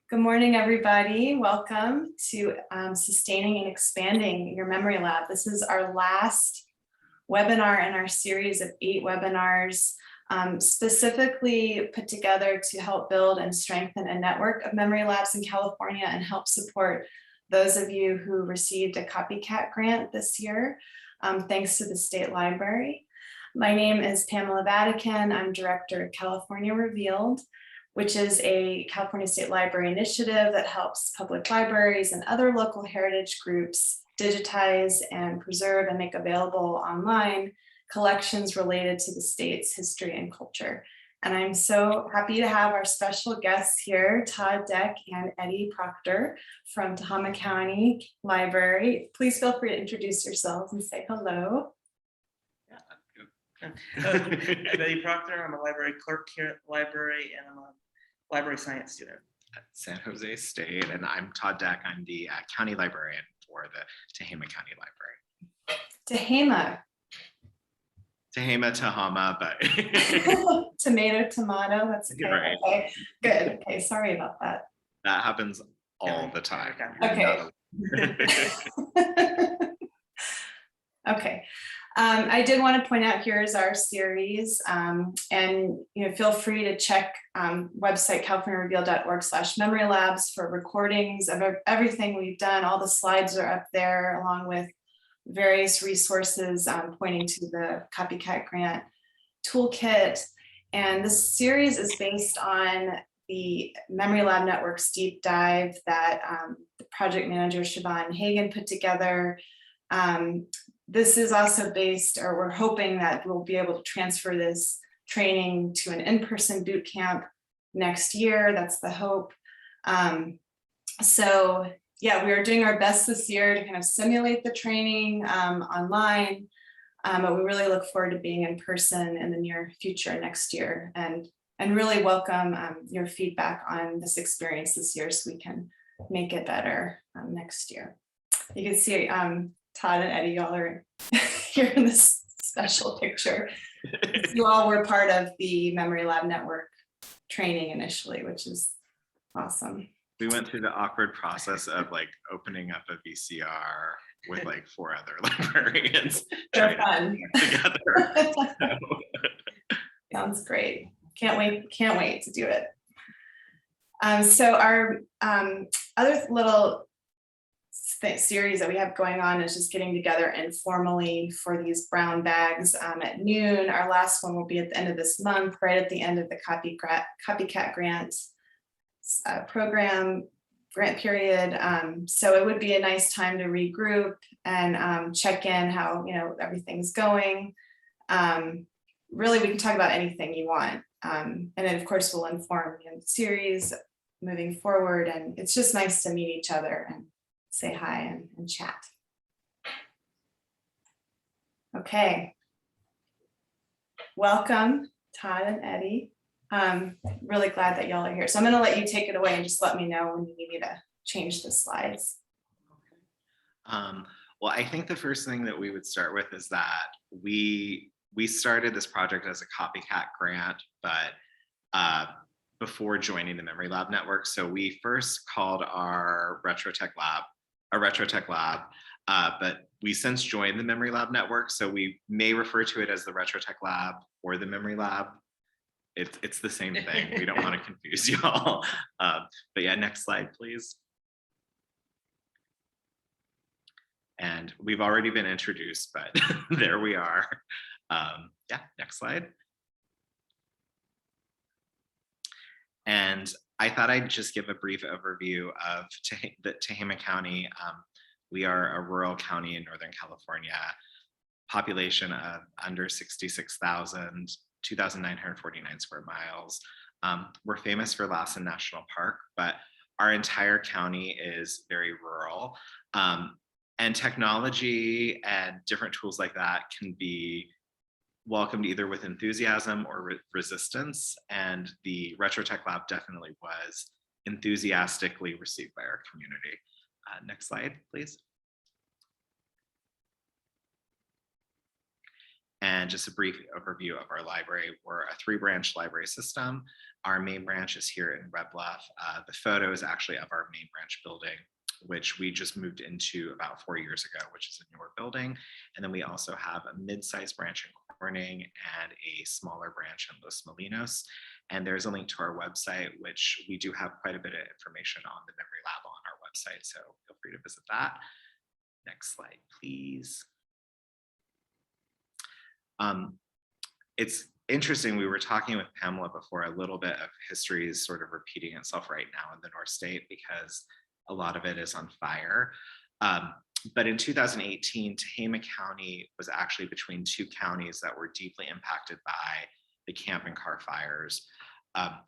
Good morning, everybody. Welcome to Sustaining and Expanding Your Memory Lab. This is our last webinar in our series of 8 webinars, specifically put together to help build and strengthen a network of memory labs in California and help support those of you who received a CopyCat grant this year, thanks to the State Library. My name is Pamela Vadakan. I'm Director of California Revealed, which is a California State Library initiative that helps public libraries and other local heritage groups digitize and preserve and make available online collections related to the state's history and culture. And I'm so happy to have our special guests here, Todd and Eddie Proctor from Tehama County Library. Please feel free to introduce yourselves and say hello. I'm Eddie Proctor. I'm a library clerk here at the library, and I'm a library science student at San Jose State. And I'm Todd. I'm the county librarian for the Tehama County Library. Tehama, but tomato, that's okay. Right. Okay, good. Okay, sorry about that. That happens all the time. Okay. Okay. I did want to point out, here's our series, and feel free to check website californiarevealed.org/memory labs for recordings of everything we've done. All the slides are up there, along with various resources pointing to the CopyCat grant toolkit. And this series is based on the Memory Lab Network's deep dive that the project manager Siobhan Hagan put together. This is also based, or we're hoping that we'll be able to transfer this training to an in-person boot camp next year. That's the hope. So yeah, we are doing our best this year to kind of simulate the training online, but we really look forward to being in person in the near future next year, and really welcome your feedback on this experience this year so we can make it better next year. You can see Todd and Eddie, y'all are here in this special picture. You all were part of the Memory Lab Network training initially, which is awesome. We went through the awkward process of like opening up a VCR with like 4 other librarians. They're fun. Together. Sounds great. Can't wait to do it. So our other little series that we have going on is just getting together informally for these brown bags at noon. Our last one will be at the end of this month, right at the end of the CopyCat grant program grant period. So it would be a nice time to regroup and check in how everything's going. Really, we can talk about anything you want, and then of course we'll inform the series moving forward. And it's just nice to meet each other and say hi and chat. Okay. Welcome, Todd and Eddie. Really glad that y'all are here. So I'm going to let you take it away and just let me know when you need me to change the slides. Well, I think the first thing that we would start with is that we started this project as a CopyCat grant, but before joining the Memory Lab Network. So we first called our RetroTech lab, but we since joined the Memory Lab Network. So we may refer to it as the RetroTech Lab or the Memory Lab. It's the same thing. We don't want to confuse y'all. But yeah, next slide, please. And we've already been introduced, but there we are. Yeah, next slide. And I thought I'd just give a brief overview of Tehama County. We are a rural county in Northern California, population of under 66,000, 2,949 square miles. We're famous for Lassen National Park, but our entire county is very rural. And technology and different tools like that can be welcomed either with enthusiasm or resistance, and the RetroTech Lab definitely was enthusiastically received by our community. Next slide, please. And just a brief overview of our library. We're a 3-branch library system. Our main branch is here in Red Bluff. The photo is actually of our main branch building, which we just moved into about 4 years ago, which is a newer building. And then we also have a mid-sized branch in Corning and a smaller branch in Los Molinos. And there's a link to our website, which we do have quite a bit of information on the Memory Lab on our website. So feel free to visit that. Next slide, please. It's interesting, we were talking with Pamela before, a little bit of history is sort of repeating itself right now in the North State because a lot of it is on fire. But in 2018, Tehama County was actually between 2 counties that were deeply impacted by the camp and car fires.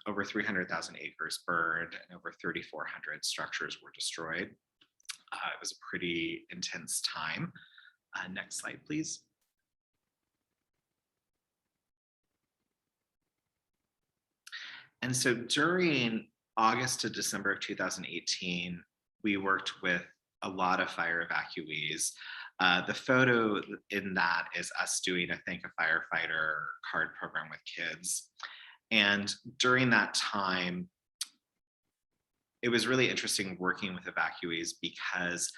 Over 300,000 acres burned and over 3,400 structures were destroyed. It was a pretty intense time. Next slide, please. And so during August to December of 2018, we worked with a lot of fire evacuees. The photo in that is us doing, I think, a firefighter card program with kids. And during that time, it was really interesting working with evacuees because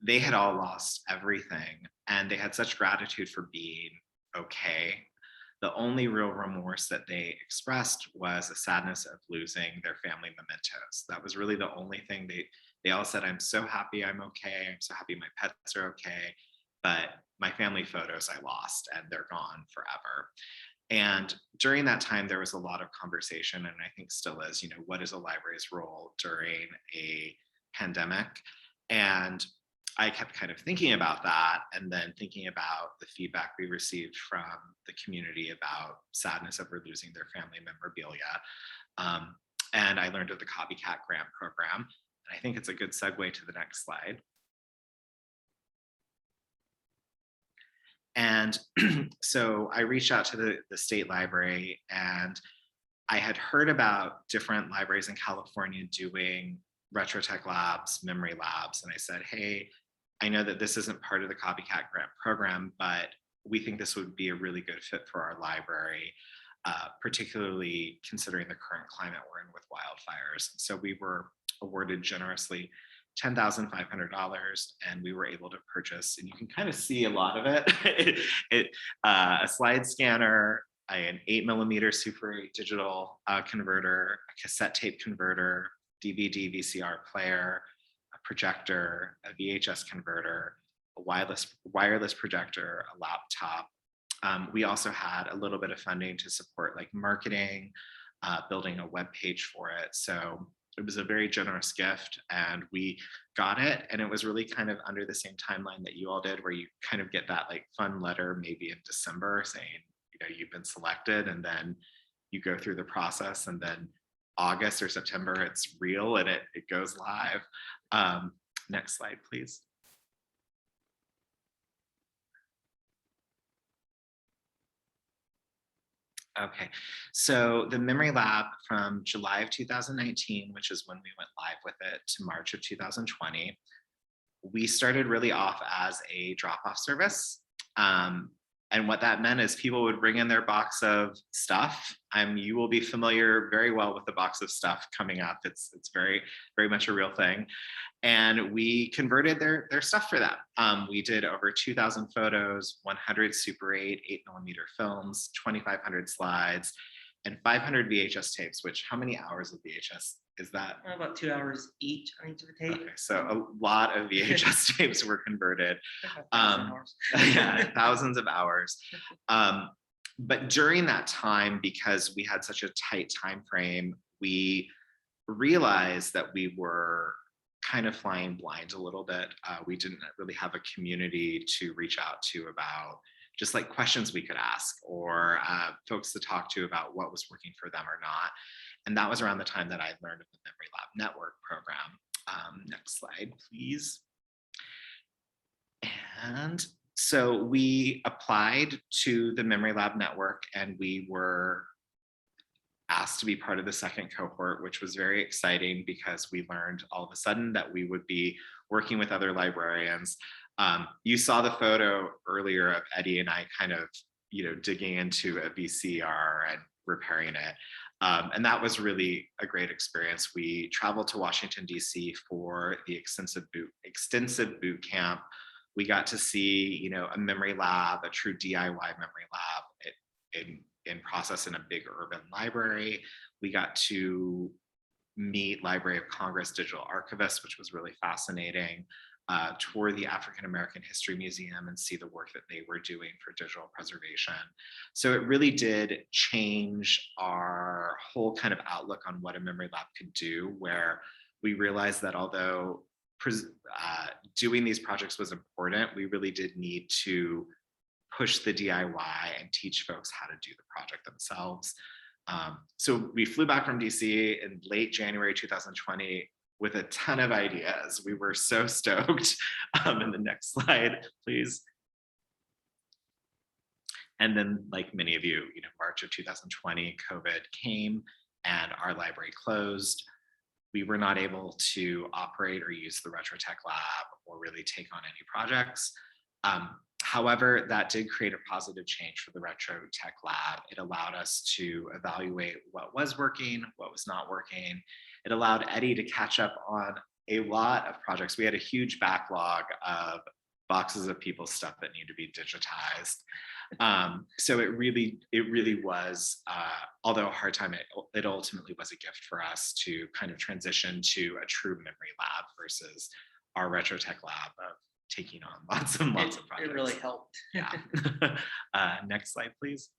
they had all lost everything and they had such gratitude for being okay. The only real remorse that they expressed was a sadness of losing their family mementos. That was really the only thing they all said, I'm so happy I'm okay. I'm so happy my pets are okay, but my family photos I lost and they're gone forever. And during that time, there was a lot of conversation, and I think still is, you know, what is a library's role during a pandemic? And I kept kind of thinking about that and then thinking about the feedback we received from the community about sadness over losing their family memorabilia. And I learned of the CopyCat grant program. And I think it's a good segue to the next slide. And so I reached out to the state library, and I had heard about different libraries in California doing retrotech labs, memory labs. And I said, hey, I know that this isn't part of the CopyCat grant program, but we think this would be a really good fit for our library, particularly considering the current climate we're in with wildfires. So we were awarded generously $10,500, and we were able to purchase, and you can kind of see a lot of it, a slide scanner, an 8mm Super 8 digital converter, a cassette tape converter, DVD VCR player, a projector, a VHS converter, a wireless projector, a laptop. We also had a little bit of funding to support like marketing, building a web page for it. So it was a very generous gift, and we got it. And it was really kind of under the same timeline that you all did, where you kind of get that like fun letter maybe in December saying, you know, you've been selected, and then you go through the process, and then August or September, it's real and it goes live. Next slide, please. Okay, so the Memory Lab from July of 2019, which is when we went live with it, to March of 2020, we started really off as a drop-off service. And what that meant is people would bring in their box of stuff. You will be familiar very well with the box of stuff coming up. It's very, very much a real thing. And we converted their stuff for them. We did over 2,000 photos, 100 Super 8, 8mm films, 2,500 slides, and 500 VHS tapes, which how many hours of VHS is that? About 2 hours each on each of the tape. Okay, so a lot of VHS tapes were converted. Hours. Yeah, thousands of hours. But during that time, because we had such a tight time frame, we realized that we were kind of flying blind a little bit. We didn't really have a community to reach out to about just like questions we could ask, or folks to talk to about what was working for them or not. And that was around the time that I learned of the Memory Lab Network program. Next slide, please. And so we applied to the Memory Lab Network, and we were asked to be part of the second cohort, which was very exciting because we learned all of a sudden that we would be working with other librarians. You saw the photo earlier of Eddie and I kind of, digging into a VCR and repairing it. And that was really a great experience. We traveled to Washington, D.C. for the extensive boot camp. We got to see, a memory lab, a true DIY memory lab in process in a big urban library. We got to meet Library of Congress digital archivists, which was really fascinating. Tour the African American History Museum and see the work that they were doing for digital preservation. So it really did change our whole kind of outlook on what a memory lab could do, where we realized that although doing these projects was important, we really did need to push the DIY and teach folks how to do the project themselves. So we flew back from DC in late January 2020 with a ton of ideas. We were so stoked. And the next slide, please. And then, like many of you, March of 2020, COVID came and our library closed. We were not able to operate or use the RetroTech Lab or really take on any projects. However, that did create a positive change for the RetroTech Lab. It allowed us to evaluate what was working, what was not working. It allowed Eddie to catch up on a lot of projects. We had a huge backlog of boxes of people's stuff that need to be digitized. So it really was, although a hard time, it ultimately was a gift for us to kind of transition to a true memory lab versus our RetroTech Lab of taking on lots and lots of projects. It really helped. Yeah. Next slide, please.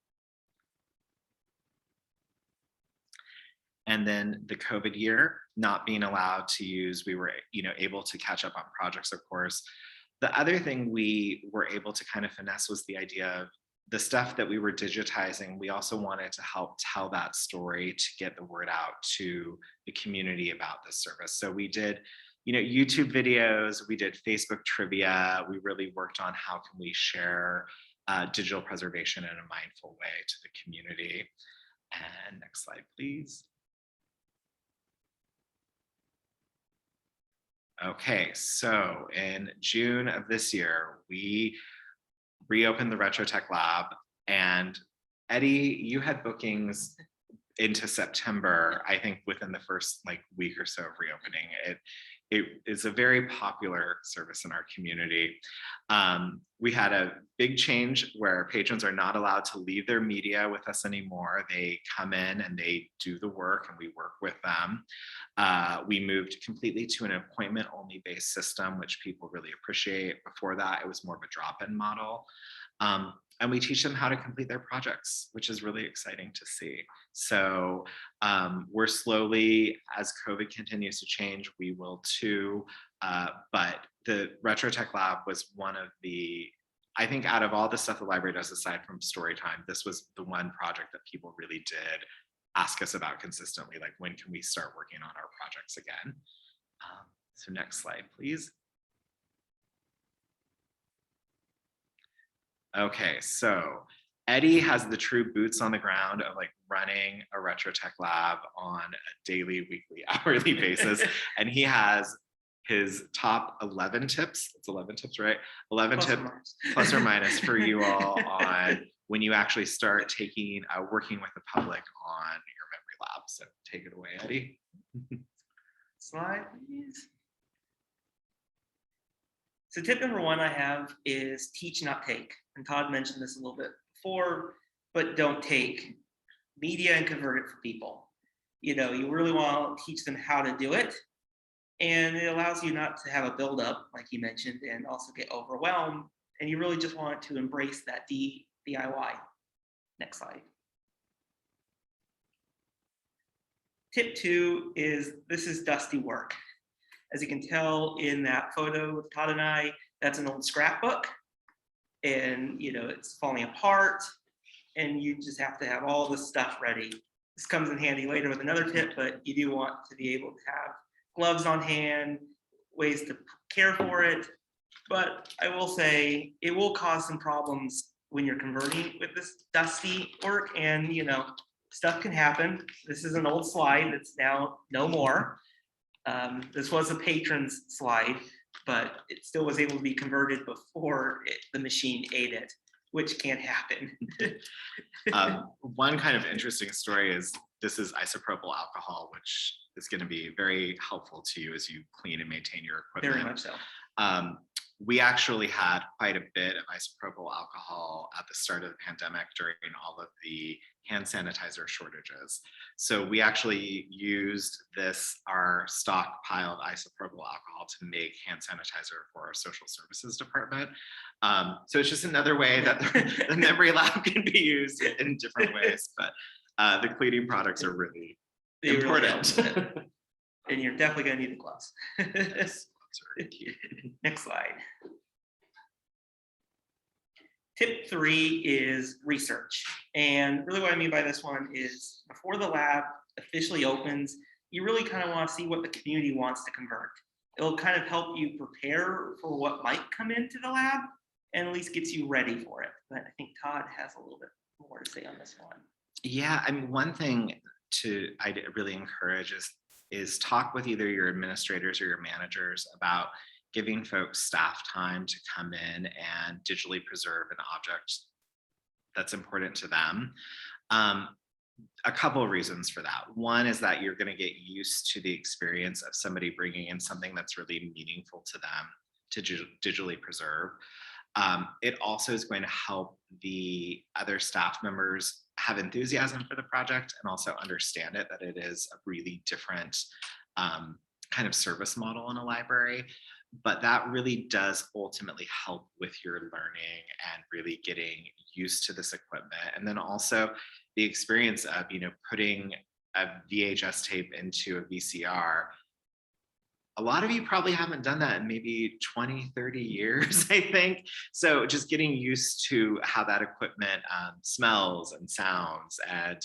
And then the COVID year, not being allowed to use, we were able to catch up on projects, of course. The other thing we were able to kind of finesse was the idea of the stuff that we were digitizing. We also wanted to help tell that story to get the word out to the community about this service. So we did YouTube videos, we did Facebook trivia. We really worked on how can we share digital preservation in a mindful way to the community. And next slide, please. Okay, so in June of this year, we reopened the RetroTech Lab, and Eddie, you had bookings into September, I think within the first week or so of reopening. It is a very popular service in our community. We had a big change where patrons are not allowed to leave their media with us anymore. They come in and they do the work and we work with them. We moved completely to an appointment-only based system, which people really appreciate. Before that, it was more of a drop-in model. And we teach them how to complete their projects, which is really exciting to see. So we're slowly, as COVID continues to change, we will too. But the RetroTech Lab was one of the, I think out of all the stuff the library does aside from story time, this was the one project that people really did ask us about consistently, like when can we start working on our projects again? So next slide, please. Okay, so Eddie has the true boots on the ground of running a RetroTech Lab on a daily, weekly, hourly basis. And he has his top 11 tips. It's 11 tips, right? 11 tips plus or minus for you all on when you actually start taking, working with the public on your memory lab. So take it away, Eddie. Slide, please. So tip number one I have is teach, not take. And Todd mentioned this a little bit before, but don't take media and convert it for people. You really want to teach them how to do it. And it allows you not to have a buildup, like you mentioned, and also get overwhelmed. And you really just want to embrace that DIY. Next slide. Tip two is this is dusty work. As you can tell in that photo with Todd and I, that's an old scrapbook. And it's falling apart. And you just have to have all this stuff ready. This comes in handy later with another tip, but you do want to be able to have gloves on hand, ways to care for it. But I will say it will cause some problems when you're converting with this dusty work, and stuff can happen. This is an old slide that's now no more. This was a patron's slide, but it still was able to be converted before the machine ate it, which can't happen. One kind of interesting story is this is isopropyl alcohol, which is going to be very helpful to you as you clean and maintain your equipment. Very much so. We actually had quite a bit of isopropyl alcohol at the start of the pandemic during all of the hand sanitizer shortages. So we actually used our stockpiled isopropyl alcohol to make hand sanitizer for our social services department. So it's just another way that the memory lab can be used in different ways, but the cleaning products are really important. Really and you're definitely going to need the gloves. Yes. Next slide. Tip 3 is research. And really what I mean by this one is before the lab officially opens, you really kind of want to see what the community wants to convert. It'll kind of help you prepare for what might come into the lab and at least gets you ready for it. But I think Todd has a little bit more to say on this one. Yeah, I mean, one thing I'd really encourage is talk with either your administrators or your managers about giving folks staff time to come in and digitally preserve an object that's important to them. A couple of reasons for that. One is that you're going to get used to the experience of somebody bringing in something that's really meaningful to them to digitally preserve. It also is going to help the other staff members have enthusiasm for the project and also understand it, that it is a really different kind of service model in a library. But that really does ultimately help with your learning and really getting used to this equipment. And then also the experience of, putting a VHS tape into a VCR. A lot of you probably haven't done that in maybe 20, 30 years, I think. So just getting used to how that equipment smells and sounds and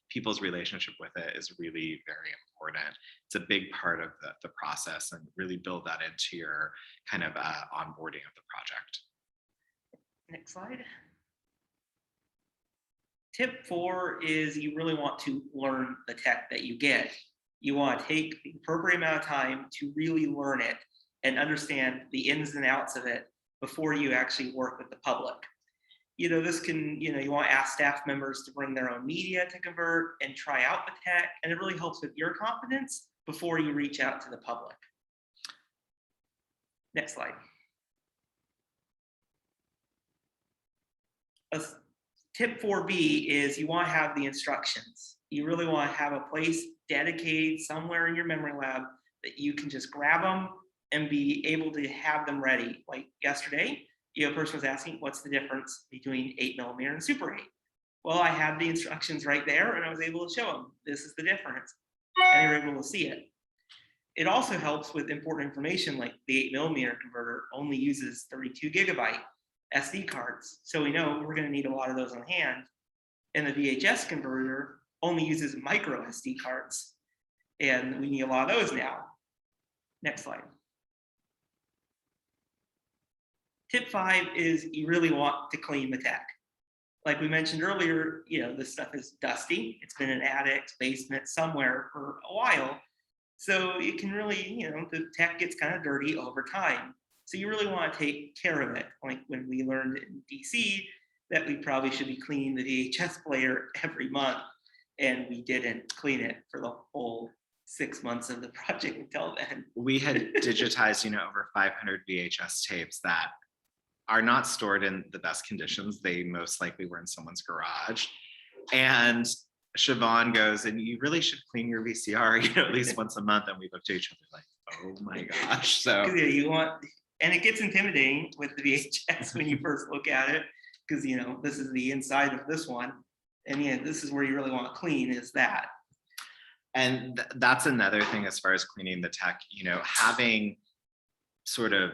people's relationship with it is really very important. It's a big part of the process, and really build that into your kind of onboarding of the project. Next slide. Tip 4 is you really want to learn the tech that you get. You want to take the appropriate amount of time to really learn it and understand the ins and outs of it before you actually work with the public. This can, you want to ask staff members to bring their own media to convert and try out the tech, and it really helps with your confidence before you reach out to the public. Next slide. Tip 4B is you want to have the instructions. You really want to have a place dedicated somewhere in your memory lab that you can just grab them and be able to have them ready. Like yesterday, a person was asking, what's the difference between 8mm and Super 8? Well, I had the instructions right there and I was able to show them, this is the difference. And they were able to see it. It also helps with important information, like the 8mm converter only uses 32 gigabyte SD cards. So we know we're going to need a lot of those on hand. And the VHS converter only uses micro SD cards. And we need a lot of those now. Next slide. Tip 5 is you really want to clean the tech. Like we mentioned earlier, this stuff is dusty. It's been in attics, basement, somewhere for a while. So it can really, the tech gets kind of dirty over time. So you really want to take care of it. Like when we learned in DC that we probably should be cleaning the VHS player every month, and we didn't clean it for the whole 6 months of the project until then. We had digitized, over 500 VHS tapes that are not stored in the best conditions. They most likely were in someone's garage. And Siobhan goes, and you really should clean your VCR, at least once a month. And we looked at each other like, oh my gosh. So and it gets intimidating with the VHS when you first look at it, because this is the inside of this one. And this is where you really want to clean, is that. And that's another thing as far as cleaning the tech, having sort of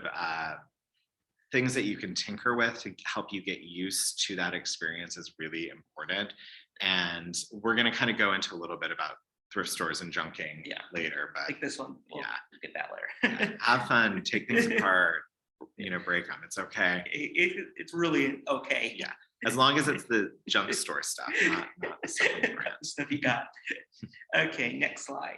things that you can tinker with to help you get used to that experience is really important. And we're going to kind of go into a little bit about thrift stores and junking later, but like this one, we'll get that later. Have fun, take things apart, break them. It's okay. It's really okay. Yeah, as long as it's the junk store stuff, not the stuff stuff you got. Okay, next slide.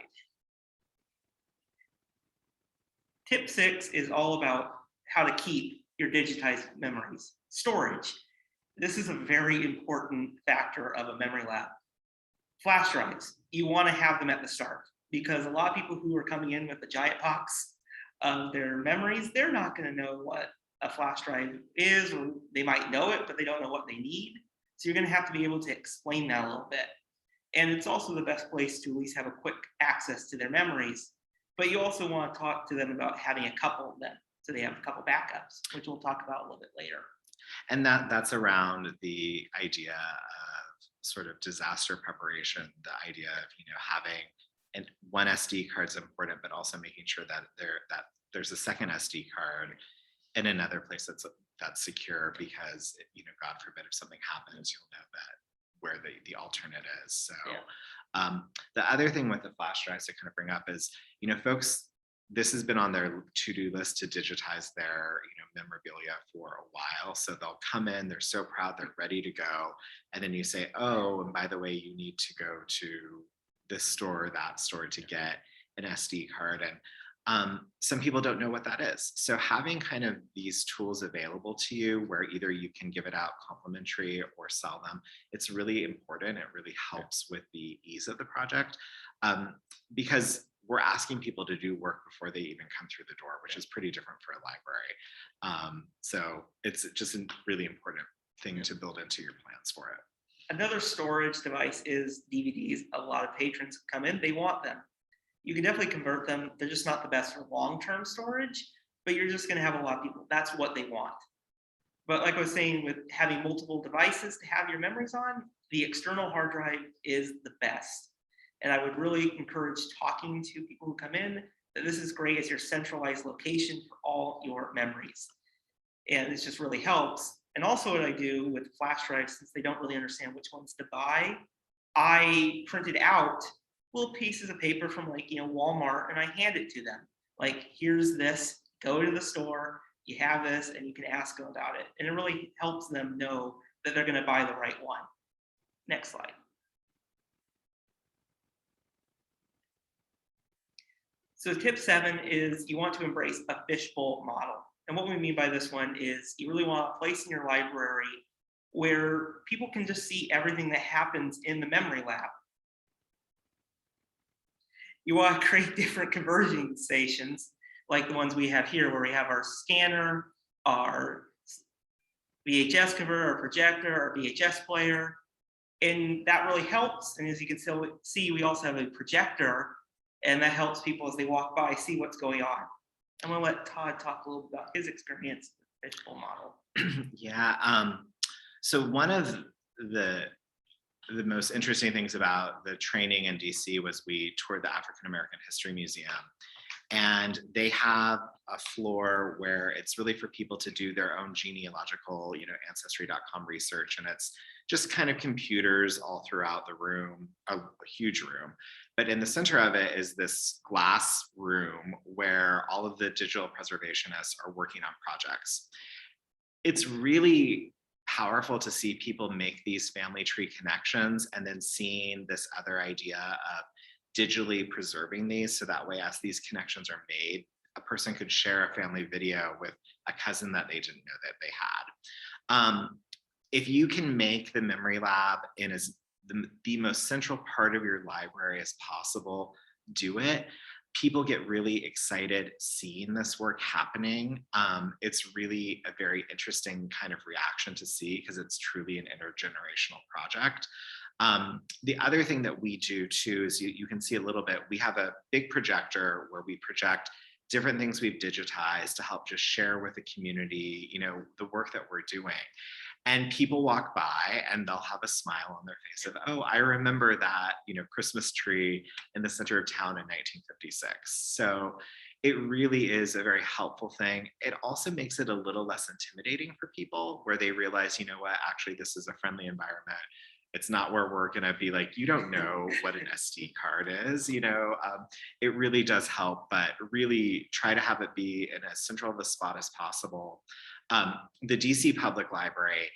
Tip 6 is all about how to keep your digitized memories. Storage. This is a very important factor of a memory lab. Flash drives, you want to have them at the start because a lot of people who are coming in with a giant box of their memories, they're not going to know what a flash drive is, or they might know it, but they don't know what they need. So you're going to have to be able to explain that a little bit. And it's also the best place to at least have a quick access to their memories. But you also want to talk to them about having a couple of them, so they have a couple backups, which we'll talk about a little bit later. And that's around the idea of sort of disaster preparation, the idea of having one SD card is important, but also making sure that there's a second SD card in another place that's secure, because God forbid if something happens, you'll know that where the alternate is. So Yeah. The other thing with the flash drives to kind of bring up is, folks, this has been on their to-do list to digitize their memorabilia for a while. So they'll come in, they're so proud, they're ready to go. And then you say, oh, and by the way, you need to go to this store or that store to get an SD card. And some people don't know what that is. So having kind of these tools available to you where either you can give it out complimentary or sell them, it's really important. It really helps with the ease of the project, because we're asking people to do work before they even come through the door, which is pretty different for a library. So it's just a really important thing to build into your plans for it. Another storage device is DVDs. A lot of patrons come in, they want them. You can definitely convert them. They're just not the best for long-term storage, but you're just going to have a lot of people. That's what they want. But like I was saying, with having multiple devices to have your memories on, the external hard drive is the best. And I would really encourage talking to people who come in that this is great as your centralized location for all your memories. And it just really helps. And also what I do with flash drives, since they don't really understand which ones to buy, I printed out little pieces of paper from Walmart, and I hand it to them. Like, here's this, go to the store, you have this, and you can ask them about it. And it really helps them know that they're going to buy the right one. Next slide. So tip 7 is you want to embrace a fishbowl model. And what we mean by this one is you really want a place in your library where people can just see everything that happens in the memory lab. You want to create different conversion stations like the ones we have here, where we have our scanner, our VHS converter, our projector, our VHS player. And that really helps. And as you can see, we also have a projector, and that helps people as they walk by see what's going on. I'm going to let Todd talk a little bit about his experience with the fishbowl model. Yeah. So one of the most interesting things about the training in DC was we toured the African American History Museum, and they have a floor where it's really for people to do their own genealogical, ancestry.com research. And it's just kind of computers all throughout the room, a huge room. But in the center of it is this glass room where all of the digital preservationists are working on projects. It's really powerful to see people make these family tree connections, and then seeing this other idea of digitally preserving these, so that way as these connections are made, a person could share a family video with a cousin that they didn't know that they had. If you can make the memory lab in as the most central part of your library as possible, do it. People get really excited seeing this work happening. It's really a very interesting kind of reaction to see, because it's truly an intergenerational project. The other thing that we do too is you can see a little bit, we have a big projector where we project different things we've digitized to help just share with the community, the work that we're doing. And people walk by and they'll have a smile on their face of, oh, I remember that, Christmas tree in the center of town in 1956. So it really is a very helpful thing. It also makes it a little less intimidating for people, where they realize, what, actually, this is a friendly environment. It's not where we're going to be like, you don't know what an SD card is, it really does help, but really try to have it be in as central of a spot as possible. The DC Public Library,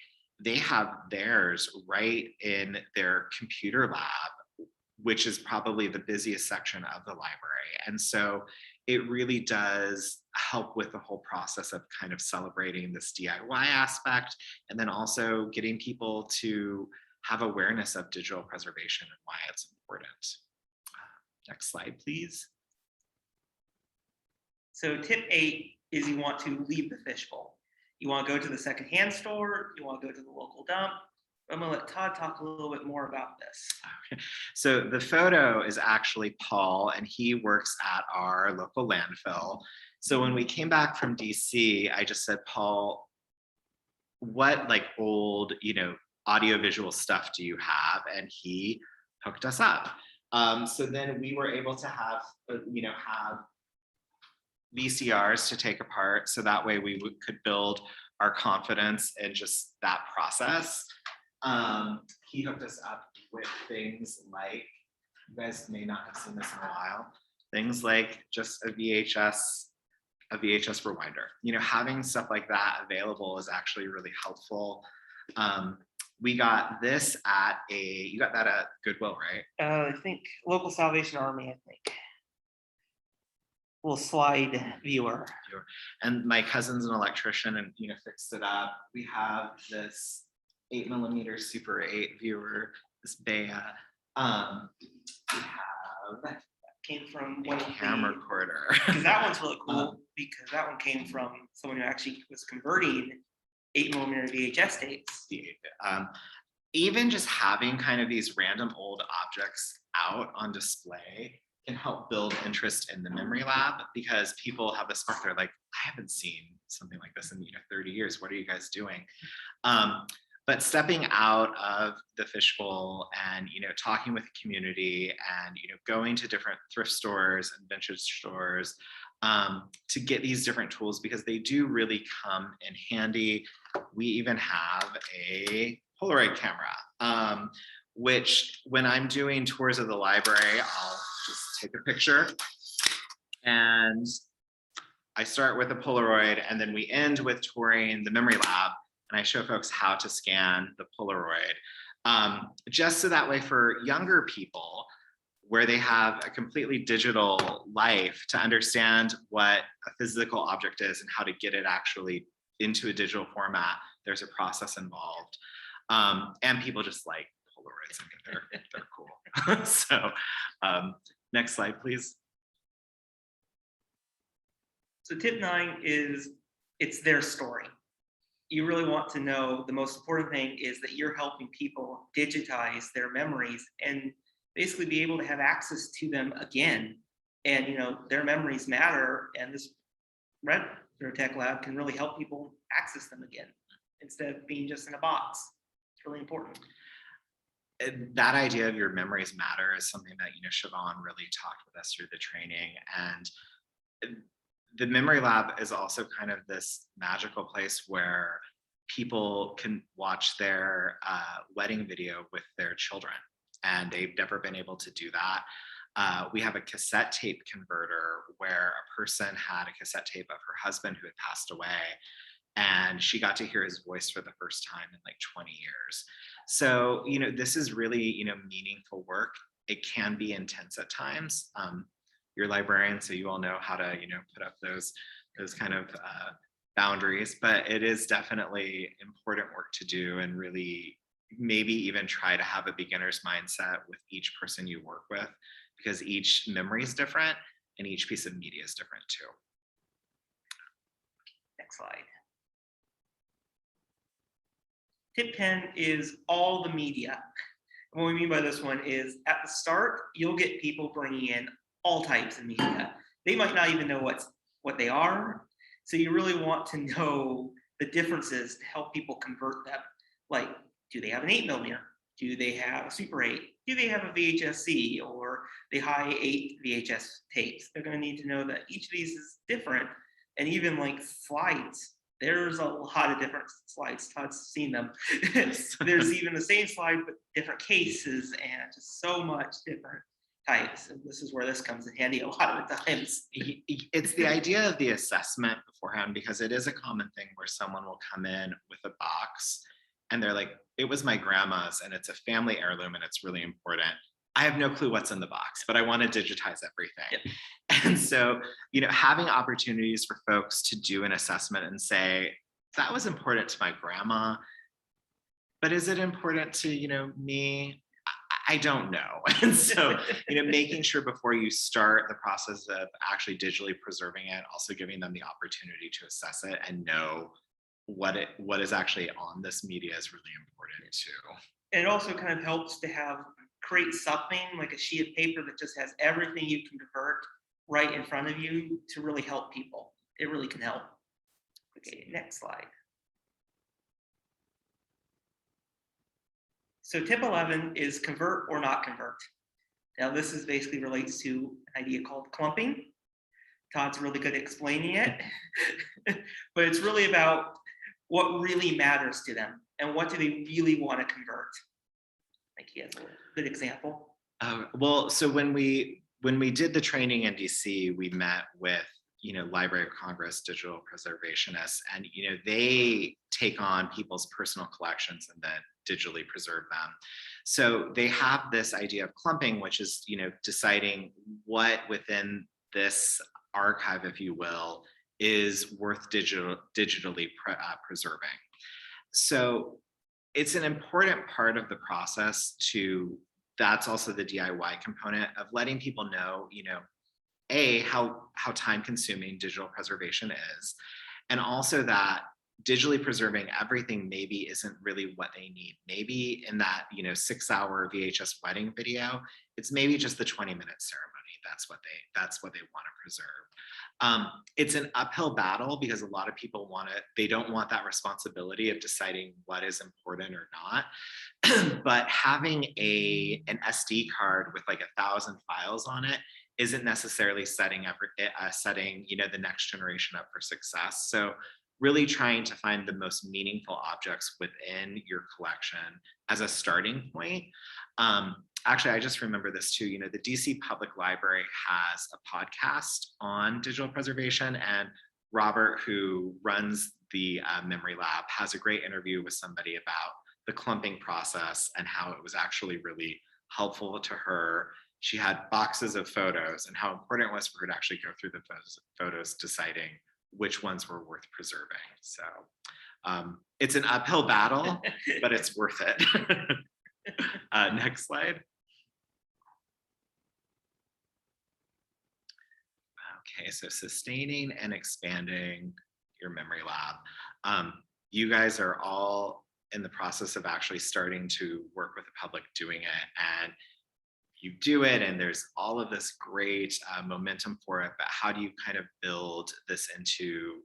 they have theirs right in their computer lab, which is probably the busiest section of the library. And so it really does help with the whole process of kind of celebrating this DIY aspect, and then also getting people to have awareness of digital preservation and why it's important. Next slide, please. So tip 8 is you want to leave the fishbowl. You want to go to the secondhand store, you want to go to the local dump. I'm gonna let Todd talk a little bit more about this. So the photo is actually Paul, and he works at our local landfill. So when we came back from DC, I just said, Paul, what like old, audiovisual stuff do you have? And he hooked us up. So then we were able to have VCRs to take apart. So that way we could build our confidence in just that process. He hooked us up with things like, you guys may not have seen this in a while, things like just a VHS rewinder. Having stuff like that available is actually really helpful. We got this you got that at Goodwill, right? I think local Salvation Army, I think. Little slide viewer. And my cousin's an electrician and fixed it up. We have this 8mm Super 8 viewer, this Bea. We have Came from a camera recorder. Because that one's really cool because that one came from someone who actually was converting 8mm VHS tapes. Even just having kind of these random old objects out on display can help build interest in the memory lab, because people have a spark. They're like, I haven't seen something like this in 30 years. What are you guys doing? But stepping out of the fishbowl and talking with the community and going to different thrift stores and vintage stores to get these different tools, because they do really come in handy. We even have a Polaroid camera, which when I'm doing tours of the library, I'll just take a picture and I start with a Polaroid, and then we end with touring the memory lab, and I show folks how to scan the Polaroid, just so that way for younger people, where they have a completely digital life, to understand what a physical object is and how to get it actually into a digital format. There's a process involved, and people just like Polaroids. I mean, they're cool. So next slide, please. So tip 9 is it's their story. You really want to know, the most important thing is that you're helping people digitize their memories and basically be able to have access to them again. And their memories matter, and this Red Tech Lab can really help people access them again instead of being just in a box. It's really important. That idea of your memories matter is something that Siobhan really talked with us through the training. And the memory lab is also kind of this magical place where people can watch their wedding video with their children, and they've never been able to do that. We have a cassette tape converter where a person had a cassette tape of her husband who had passed away, and she got to hear his voice for the first time in like 20 years. So, this is really, meaningful work. It can be intense at times. You're librarians, so you all know how to, put up those kind of boundaries, but it is definitely important work to do, and really maybe even try to have a beginner's mindset with each person you work with, because each memory is different and each piece of media is different too. Next slide. Tip 10 is all the media. And what we mean by this one is, at the start, you'll get people bringing in all types of media. They might not even know what they are. So you really want to know the differences to help people convert them. Like, do they have an 8mm? Do they have a Super 8? Do they have a VHS-C or the high 8 VHS tapes? They're going to need to know that each of these is different. And even like slides, there's a lot of different slides. Todd's seen them. There's even the same slide, but different cases, and just so much different types. And this is where this comes in handy a lot of the times. It's the idea of the assessment beforehand, because it is a common thing where someone will come in with a box and they're like, it was my grandma's and it's a family heirloom and it's really important. I have no clue what's in the box, but I want to digitize everything. Yep. And so, having opportunities for folks to do an assessment and say, that was important to my grandma, but is it important to, me? I don't know. And so, making sure before you start the process of actually digitally preserving it, also giving them the opportunity to assess it and know what is actually on this media is really important too. And it also kind of helps to create something like a sheet of paper that just has everything you can convert right in front of you to really help people. It really can help. Okay, next slide. So tip 11 is convert or not convert. Now this is basically relates to an idea called clumping. Todd's really good at explaining it, but it's really about what really matters to them and what do they really want to convert. Like he has a good example. Well, so when we did the training in DC, we met with Library of Congress digital preservationists, and they take on people's personal collections and then digitally preserve them. So they have this idea of clumping, which is deciding what within this archive, if you will, is worth digitally preserving. So it's an important part of the process that's also the DIY component of letting people know, how time consuming digital preservation is, and also that digitally preserving everything maybe isn't really what they need. Maybe in that 6-hour VHS wedding video, it's maybe just the 20-minute ceremony. That's what they want to preserve. It's an uphill battle because a lot of people they don't want that responsibility of deciding what is important or not. But having an SD card with like 1,000 files on it isn't necessarily setting the next generation up for success. So really trying to find the most meaningful objects within your collection as a starting point. Actually, I just remember this too. The DC Public Library has a podcast on digital preservation, and Robert, who runs the Memory Lab, has a great interview with somebody about the clumping process and how it was actually really helpful to her. She had boxes of photos and how important it was for her to actually go through the photos, deciding which ones were worth preserving. So it's an uphill battle, but it's worth it. Next slide. Okay, so sustaining and expanding your memory lab. You guys are all in the process of actually starting to work with the public doing it, and you do it, and there's all of this great momentum for it, but how do you kind of build this into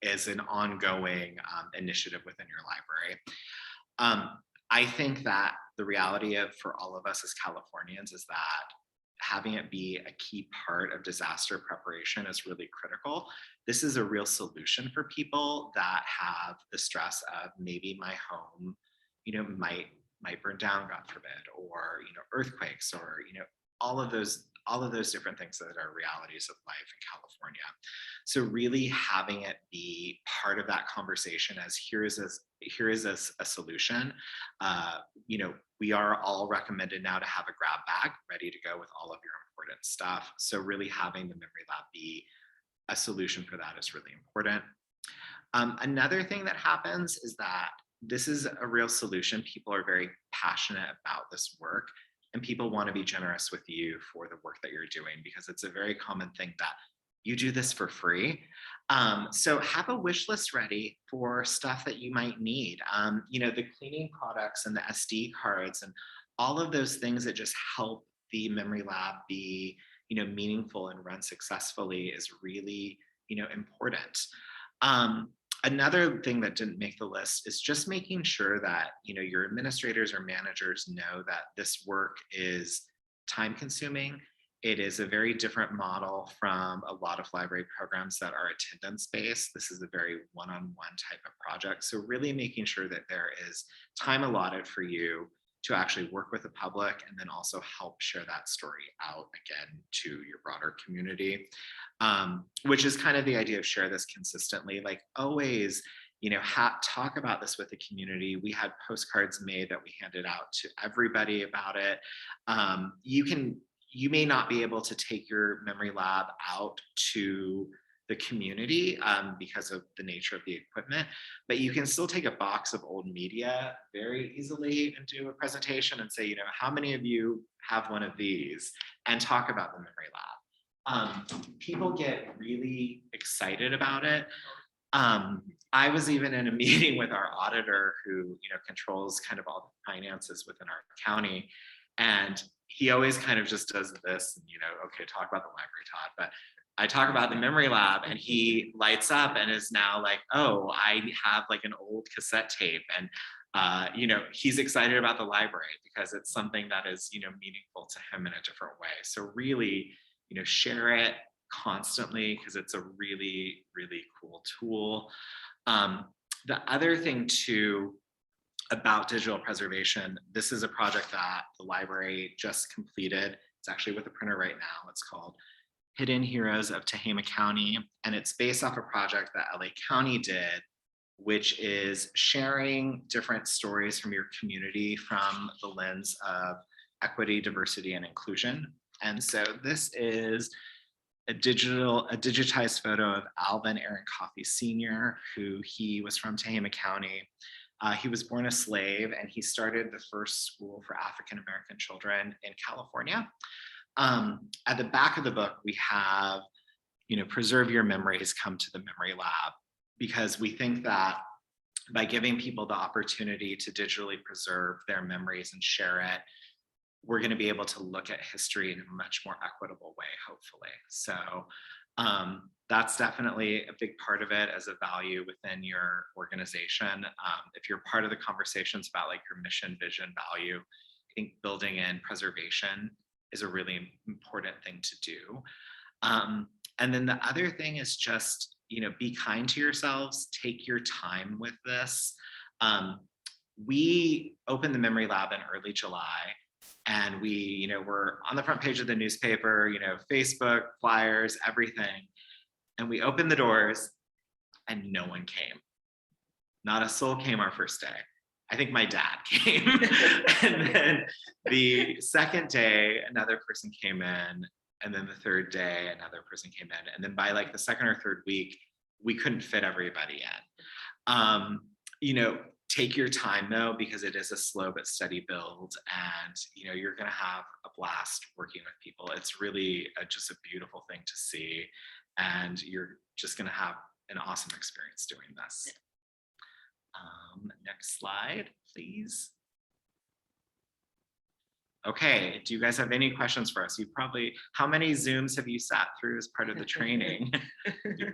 as an ongoing initiative within your library? I think that the reality for all of us as Californians is that having it be a key part of disaster preparation is really critical. This is a real solution for people that have the stress of maybe my home, might burn down, God forbid, or earthquakes, or all of those different things that are realities of life in California. So really having it be part of that conversation as here is a solution. We are all recommended now to have a grab bag ready to go with all of your important stuff. So really having the memory lab be a solution for that is really important. Another thing that happens is that this is a real solution. People are very passionate about this work, and people want to be generous with you for the work that you're doing, because it's a very common thing that you do this for free. So have a wish list ready for stuff that you might need. The cleaning products and the SD cards and all of those things that just help the memory lab be meaningful and run successfully is really important. Another thing that didn't make the list is just making sure that your administrators or managers know that this work is time consuming. It is a very different model from a lot of library programs that are attendance based. This is a very one-on-one type of project. So really making sure that there is time allotted for you to actually work with the public, and then also help share that story out again to your broader community, which is kind of the idea of share this consistently. Like always, talk about this with the community. We had postcards made that we handed out to everybody about it. You may not be able to take your memory lab out to the community because of the nature of the equipment, but you can still take a box of old media very easily and do a presentation and say, how many of you have one of these, and talk about the memory lab. People get really excited about it. I was even in a meeting with our auditor who, controls kind of all the finances within our county. And he always kind of just does this, and, okay, talk about the library, Todd. But I talk about the memory lab and he lights up and is now like, oh, I have like an old cassette tape. And, he's excited about the library because it's something that is, meaningful to him in a different way. So really, share it constantly because it's a really, really cool tool. The other thing too about digital preservation, this is a project that the library just completed. It's actually with the printer right now. It's called Hidden Heroes of Tehama County, and it's based off a project that LA County did, which is sharing different stories from your community from the lens of equity, diversity, and inclusion. And so this is a digitized photo of Alvin Aaron Coffey Sr., who he was from Tehama County. He was born a slave, and he started the first school for African-American children in California. At the back of the book, we have, preserve your memories, come to the memory lab, because we think that by giving people the opportunity to digitally preserve their memories and share it, we're going to be able to look at history in a much more equitable way, hopefully. So that's definitely a big part of it as a value within your organization. If you're part of the conversations about like your mission, vision, value, I think building in preservation is a really important thing to do. And then the other thing is just, be kind to yourselves, take your time with this. We opened the Memory Lab in early July, and we, were on the front page of the newspaper, Facebook, flyers, everything. And we opened the doors and no one came. Not a soul came our first day. I think my dad came. And then the second day, another person came in. And then the third day, another person came in. And then by like the second or third week, we couldn't fit everybody in. Take your time though, because it is a slow but steady build, and you're going to have a blast working with people. It's really just a beautiful thing to see, and you're just going to have an awesome experience doing this. Next slide, please. Okay, do you guys have any questions for us? How many Zooms have you sat through as part of the training?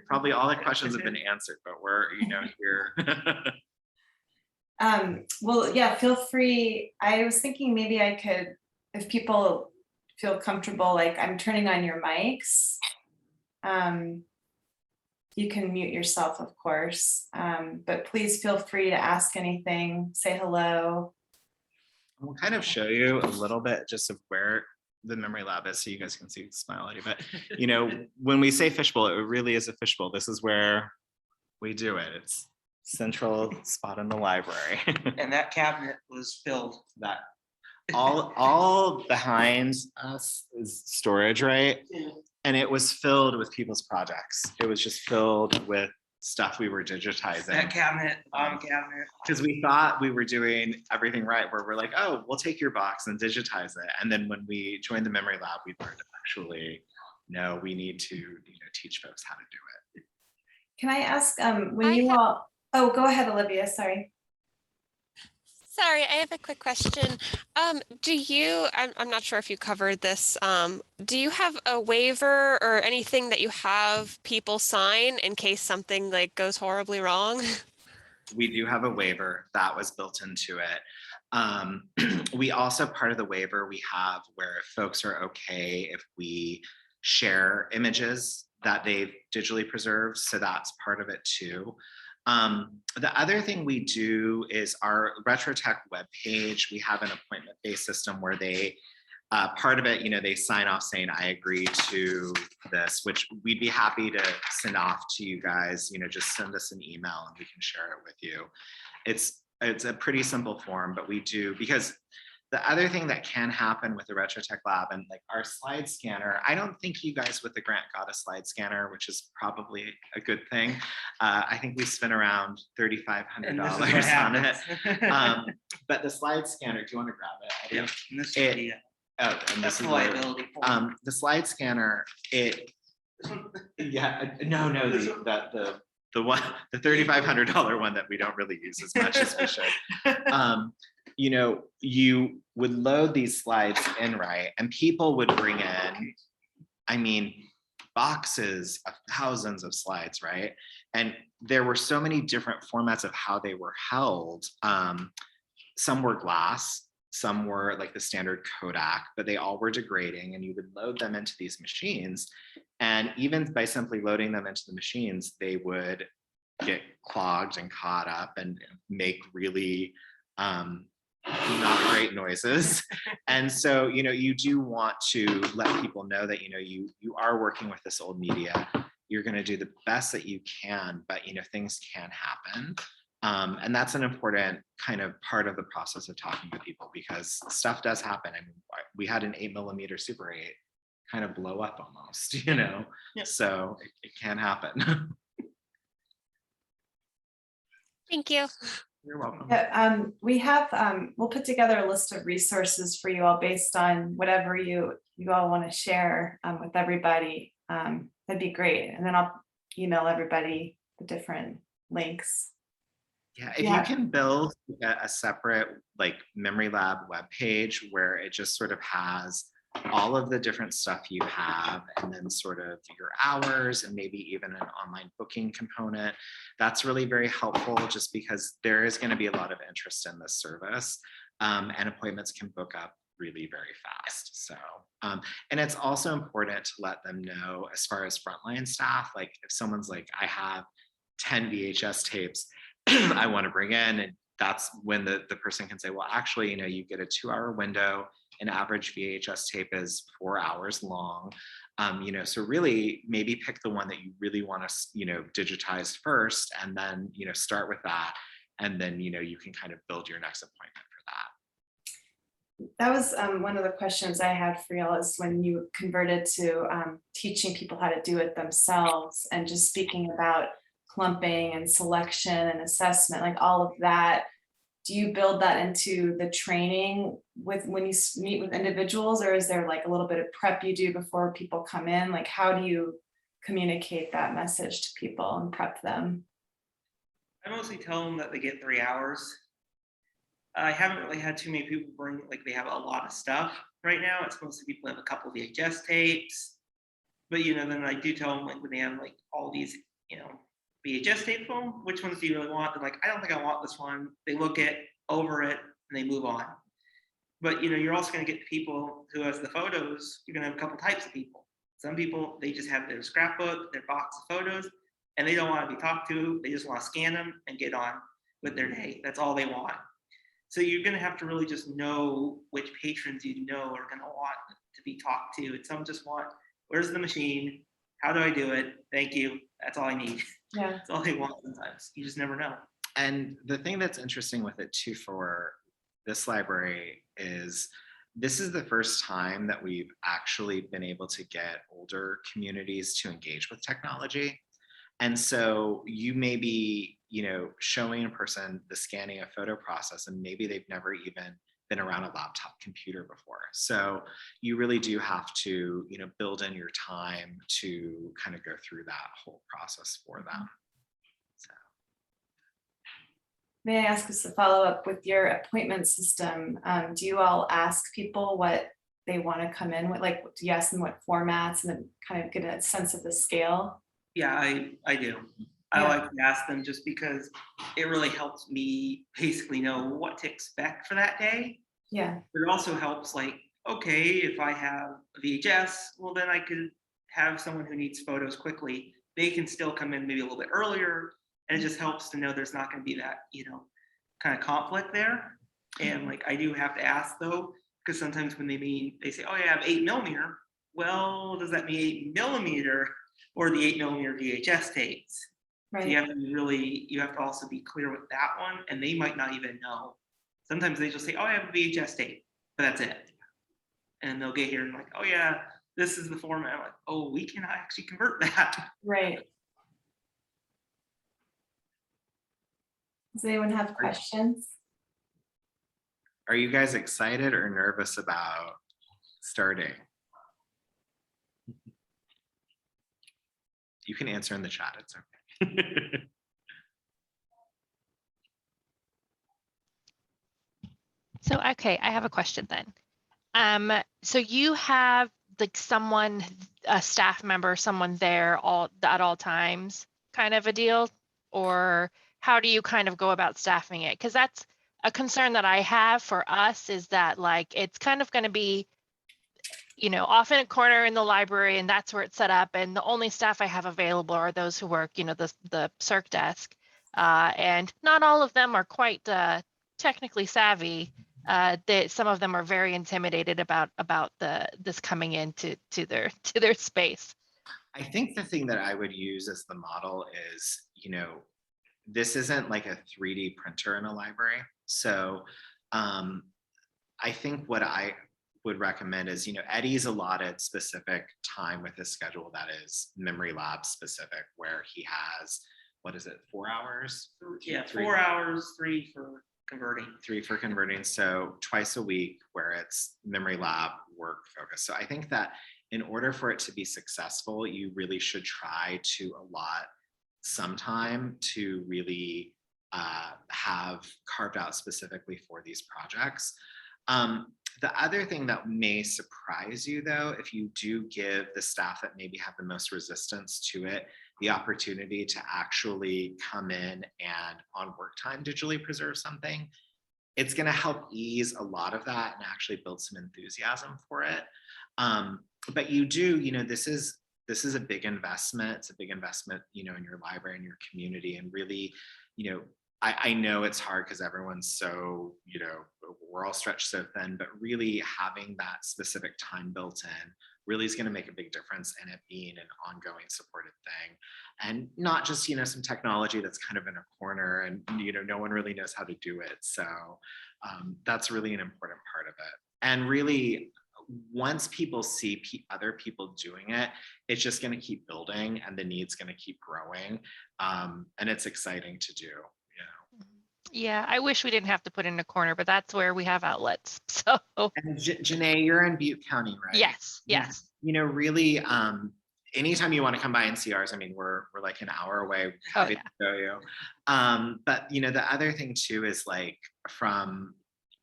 Probably all the questions have been answered, but we're, here. Well, yeah, feel free. I was thinking maybe I could, if people feel comfortable, like I'm turning on your mics. You can mute yourself, of course, but please feel free to ask anything, say hello. We'll kind of show you a little bit just of where the memory lab is so you guys can see the smile already. But, when we say fishbowl, it really is a fishbowl. This is where we do it. It's central spot in the library. And that cabinet was filled. That all behind us is storage, right? Yeah. And it was filled with people's projects. It was just filled with stuff we were digitizing. That cabinet, cabinet. Because we thought we were doing everything right, where we're like, oh, we'll take your box and digitize it. And then when we joined the memory lab, we learned actually, no, we need to teach folks how to do it. Can I ask, oh, go ahead, Olivia, sorry. Sorry, I have a quick question. Do you, I'm not sure if you covered this, do you have a waiver or anything that you have people sign in case something like goes horribly wrong? We do have a waiver that was built into it. We also, part of the waiver we have where folks are okay if we share images that they've digitally preserved, so that's part of it too. The other thing we do is our RetroTech webpage. We have an appointment-based system where they part of it, they sign off saying, I agree to this, which we'd be happy to send off to you guys. Just send us an email and we can share it with you. It's a pretty simple form, but we do, because the other thing that can happen with the RetroTech Lab and like our slide scanner, I don't think you guys with the grant got a slide scanner, which is probably a good thing. I think we spent around $3,500 on it. But the slide scanner, do you want to grab it? Yeah, and this should be and that's this the is liability. the slide scanner, the one, the $3,500 one that we don't really use as much as we should. You would load these slides in, right? And people would bring in, boxes of thousands of slides, right? And there were so many different formats of how they were held. Some were glass, some were like the standard Kodak, but they all were degrading, and you would load them into these machines. And even by simply loading them into the machines, they would get clogged and caught up and make really not great noises. And so, you do want to let people know that, you are working with this old media. You're going to do the best that you can, but, things can happen. And that's an important kind of part of the process of talking to people, because stuff does happen. We had an 8mm Super 8 kind of blow up almost, Yep. So it can happen. Thank you. You're welcome. We have, we'll put together a list of resources for you all based on whatever you all want to share with everybody. That'd be great. And then I'll email everybody the different links. Yeah, if you can build a separate like Memory Lab webpage where it just sort of has all of the different stuff you have, and then sort of your hours and maybe even an online booking component, that's really very helpful, just because there is going to be a lot of interest in this service, and appointments can book up really very fast. So, and it's also important to let them know, as far as frontline staff, like if someone's like, I have 10 VHS tapes I want to bring in, and that's when the person can say, well, actually, you get a 2-hour window. An average VHS tape is 4 hours long. So really maybe pick the one that you really want to, digitize first, and then, start with that. And then, you can kind of build your next appointment for that. That was one of the questions I had for y'all, is when you converted to teaching people how to do it themselves, and just speaking about clumping and selection and assessment, like all of that. Do you build that into the training when you meet with individuals, or is there like a little bit of prep you do before people come in? Like, how do you communicate that message to people and prep them? I mostly tell them that they get 3 hours. I haven't really had too many people bring, like they have a lot of stuff right now. It's mostly people have a couple of VHS tapes, but then I do tell them, like, when they have like all these, VHS tape film, which ones do you really want? They're like, I don't think I want this one. They look it over it and they move on. But you're also going to get people who has the photos. You're going to have a couple types of people. Some people, they just have their scrapbook, their box of photos, and they don't want to be talked to. They just want to scan them and get on with their day. That's all they want. So you're going to have to really just know which patrons are going to want to be talked to. And some just want, where's the machine? How do I do it? Thank you. That's all I need. Yeah. That's all they want sometimes. You just never know. And the thing that's interesting with it too for this library is this is the first time that we've actually been able to get older communities to engage with technology. And so you may be, showing a person the scanning a photo process, and maybe they've never even been around a laptop computer before. So you really do have to, build in your time to kind of go through that whole process for them. So. May I ask us to follow up with your appointment system? Do you all ask people what they want to come in with? Like, do you ask them what formats, and then kind of get a sense of the scale? Yeah, I do. I like to ask them, just because it really helps me basically know what to expect for that day. Yeah. But it also helps, like, okay, if I have a VHS, well, then I could have someone who needs photos quickly. They can still come in maybe a little bit earlier, and it just helps to know there's not going to be that, kind of conflict there. And like, I do have to ask though, because sometimes when they say, oh, yeah, I have 8mm. Well, does that mean 8mm or the 8mm VHS tapes? So you Right. have to you have to also be clear with that one, and they might not even know. Sometimes they just say, oh, I have a VHS tape, but that's it. And they'll get here and like, oh yeah, this is the format. I'm like, oh, we cannot actually convert that. Right. Does anyone have questions? Are you guys excited or nervous about starting? You can answer in the chat, it's okay. So, okay, I have a question then. So you have like someone, a staff member, someone there at all times kind of a deal? Or how do you kind of go about staffing it? Because that's a concern that I have for us, is that like it's kind of going to be, you know, off in a corner in the library, and that's where it's set up. And the only staff I have available are those who work, you know, the circ desk. And not all of them are quite technically savvy. Some of them are very intimidated about this coming into their space. I think the thing that I would use as the model is, you know, this isn't like a 3D printer in a library. So I think what I would recommend is, you know, Eddie's allotted specific time with his schedule that is memory lab specific, where he has, what is it, 4 hours? Yeah, 4 hours, 3 for converting. 3 for converting, so twice a week where it's memory lab work focus. So I think that in order for it to be successful, you really should try to allot some time to really have carved out specifically for these projects. The other thing that may surprise you, though, if you do give the staff that maybe have the most resistance to it the opportunity to actually come in and on work time digitally preserve something, it's going to help ease a lot of that and actually build some enthusiasm for it. But you do, you know, this is a big investment. It's a big investment, you know, in your library and your community, and really, you know, I know it's hard because everyone's so, you know, we're all stretched so thin, but really having that specific time built in really is going to make a big difference in it being an ongoing supported thing, and not just, you know, some technology that's kind of in a corner and, you know, no one really knows how to do it. So that's really an important part of it. And really, once people see other people doing it, it's just going to keep building and the need's going to keep growing. And it's exciting to do. Yeah, I wish we didn't have to put it in a corner, but that's where we have outlets. So And Janae, you're in Butte County, right? yes. You know, really, anytime you want to come by and see ours, I mean, we're like an hour away. Happy to show you. But you know, the other thing too is like from,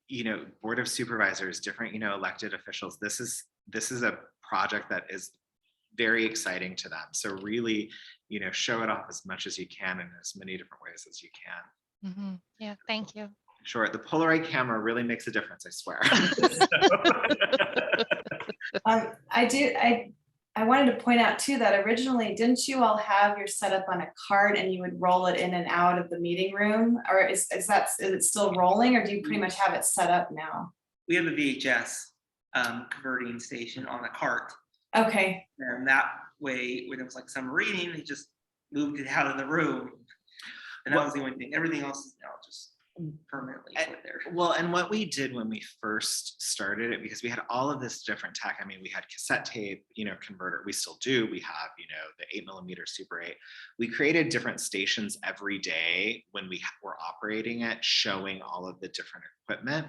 you know, Board of Supervisors, different, you know, elected officials. This is a project that is very exciting to them. So really, you know, show it off as much as you can in as many different ways as you can. Mm-hmm. Yeah, thank you. Sure, the Polaroid camera really makes a difference, I swear. I wanted to point out too that originally, didn't you all have your setup on a cart and you would roll it in and out of the meeting room? Or is it still rolling, or do you pretty much have it set up now? We have a VHS converting station on the cart. Okay. And that way, when it was like some reading, they just moved it out of the room. And that was the only thing. Everything else is now just permanently put there. Well, and what we did when we first started it, because we had all of this different tech. I mean, we had cassette tape, you know, converter. We still do. We have, you know, the 8mm Super 8. We created different stations every day when we were operating it, showing all of the different equipment.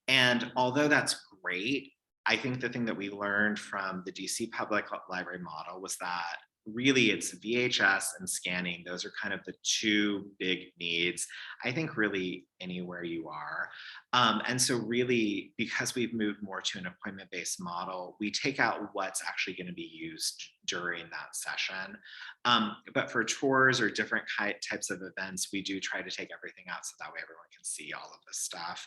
And although that's great, I think the thing that we learned from the DC Public Library model was that really it's VHS and scanning. Those are kind of the two big needs, I think, really anywhere you are. And so really, because we've moved more to an appointment-based model, we take out what's actually going to be used during that session. But for tours or different types of events, we do try to take everything out so that way everyone can see all of this stuff.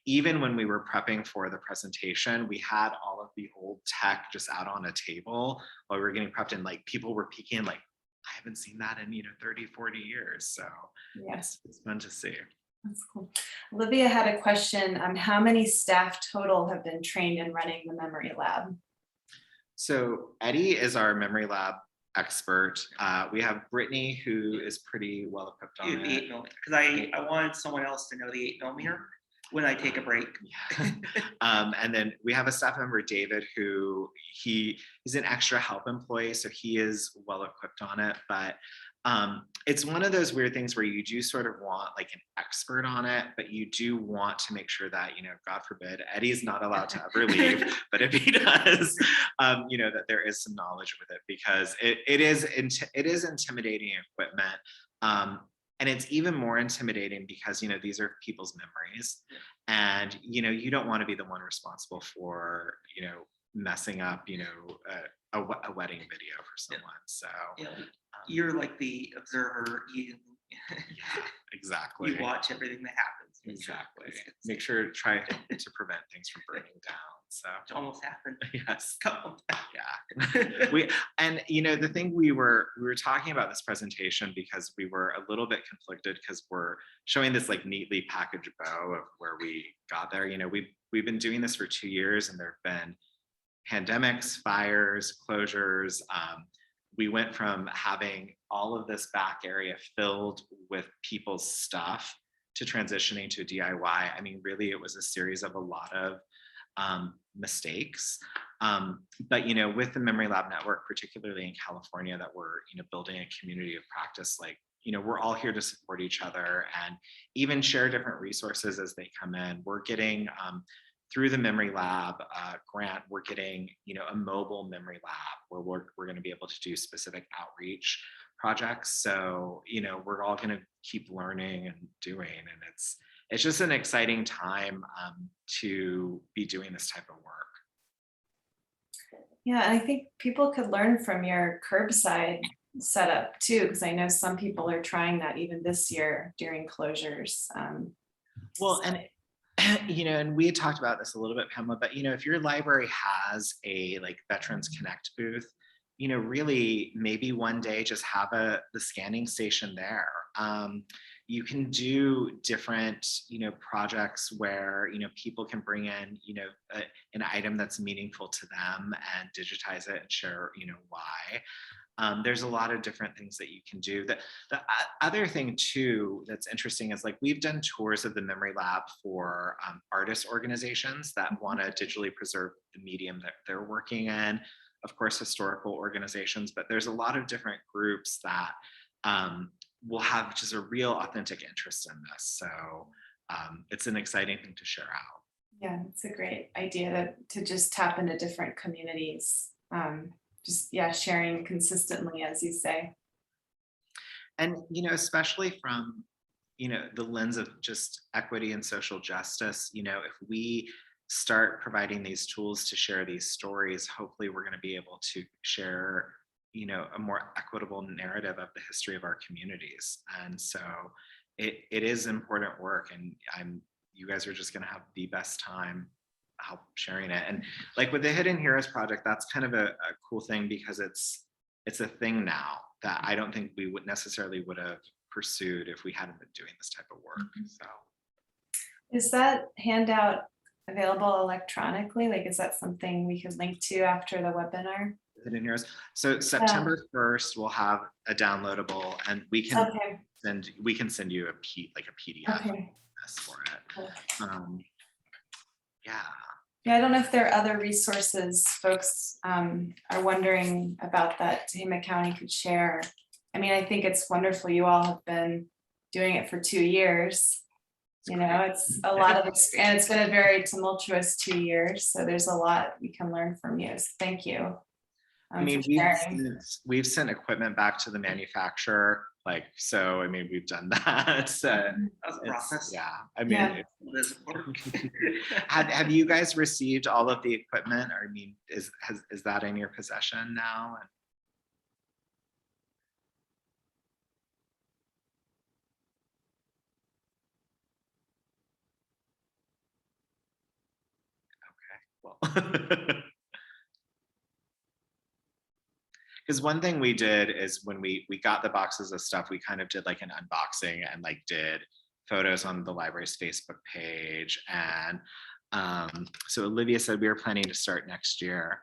Even when we were prepping for the presentation, we had all of the old tech just out on a table while we were getting prepped, and like people were peeking like, I haven't seen that in, you know, 30, 40 years. So Yes. it's fun to see. That's cool. Olivia had a question. How many staff total have been trained in running the memory lab? So Eddie is our memory lab expert. We have Brittany, who is pretty well equipped on The it. 8 millimeter, because I wanted someone else to know the 8 millimeter when I take a break. Yeah. And then we have a staff member, David, who he's an extra help employee, so he is well equipped on it. But it's one of those weird things where you do sort of want like an expert on it, but you do want to make sure that, you know, God forbid, Eddie's not allowed to ever leave, but if he does, you know, that there is some knowledge with it, because it is intimidating equipment. And it's even more intimidating because, you know, these are people's memories, and, you know, you don't want to be the one responsible for, you know, messing up, you know, a wedding video for someone. So You're like the observer. yeah, exactly. You watch everything that happens. Exactly. Make sure to try to prevent things from burning down. So It almost happened. yes. Couple times. Yeah. And you know, the thing we were talking about this presentation because we were a little bit conflicted because we're showing this like neatly packaged bow of where we got there. You know, we've been doing this for 2 years, and there have been pandemics, fires, closures. We went from having all of this back area filled with people's stuff to transitioning to DIY. I mean, really, it was a series of a lot of mistakes. But, you know, with the Memory Lab Network, particularly in California, that we're, you know, building a community of practice, like, you know, we're all here to support each other and even share different resources as they come in. We're getting, through the Memory Lab grant, we're getting, you know, a mobile memory lab where we're going to be able to do specific outreach projects. So, you know, we're all going to keep learning and doing, and it's just an exciting time to be doing this type of work. Yeah, and I think people could learn from your curbside setup too, because I know some people are trying that even this year during closures. Well, and you know, and we had talked about this a little bit, Pamela, but you know, if your library has a like Veterans Connect booth, you know, really maybe one day just have the scanning station there. You can do different, you know, projects where, you know, people can bring in, you know, an item that's meaningful to them and digitize it and share, you know, why. There's a lot of different things that you can do. The other thing too that's interesting is like we've done tours of the Memory Lab for artist organizations that want to digitally preserve the medium that they're working in. Of course, historical organizations, but there's a lot of different groups that will have just a real authentic interest in this. So it's an exciting thing to share out. Yeah, it's a great idea to just tap into different communities. Just, yeah, sharing consistently, as you say. And, you know, especially from, you know, the lens of just equity and social justice, you know, if we start providing these tools to share these stories, hopefully we're going to be able to share, you know, a more equitable narrative of the history of our communities. And so it is important work, and you guys are just going to have the best time help sharing it. And like with the Hidden Heroes project, that's kind of a cool thing because it's a thing now that I don't think we would necessarily would have pursued if we hadn't been doing this type of work. So Is that handout available electronically? Like, is that something we could link to after the webinar? Hidden Heroes. So September 1st, we'll have a downloadable, and we can send you a PDF for it. Cool. Yeah. Yeah, I don't know if there are other resources folks are wondering about that Tehama County could share. I mean, I think it's wonderful. You all have been doing it for 2 years. You know, it's a lot of experience, and it's been a very tumultuous 2 years. So there's a lot we can learn from you. So thank you. I mean, we've sent equipment back to the manufacturer, like, so, I mean, we've done that. So That's a process. Yeah, I mean, Yeah. have you guys received all of the equipment? Or I mean, is that in your possession now? Okay, well. Because one thing we did is when we got the boxes of stuff, we kind of did like an unboxing and like did photos on the library's Facebook page. And so Olivia said we are planning to start next year.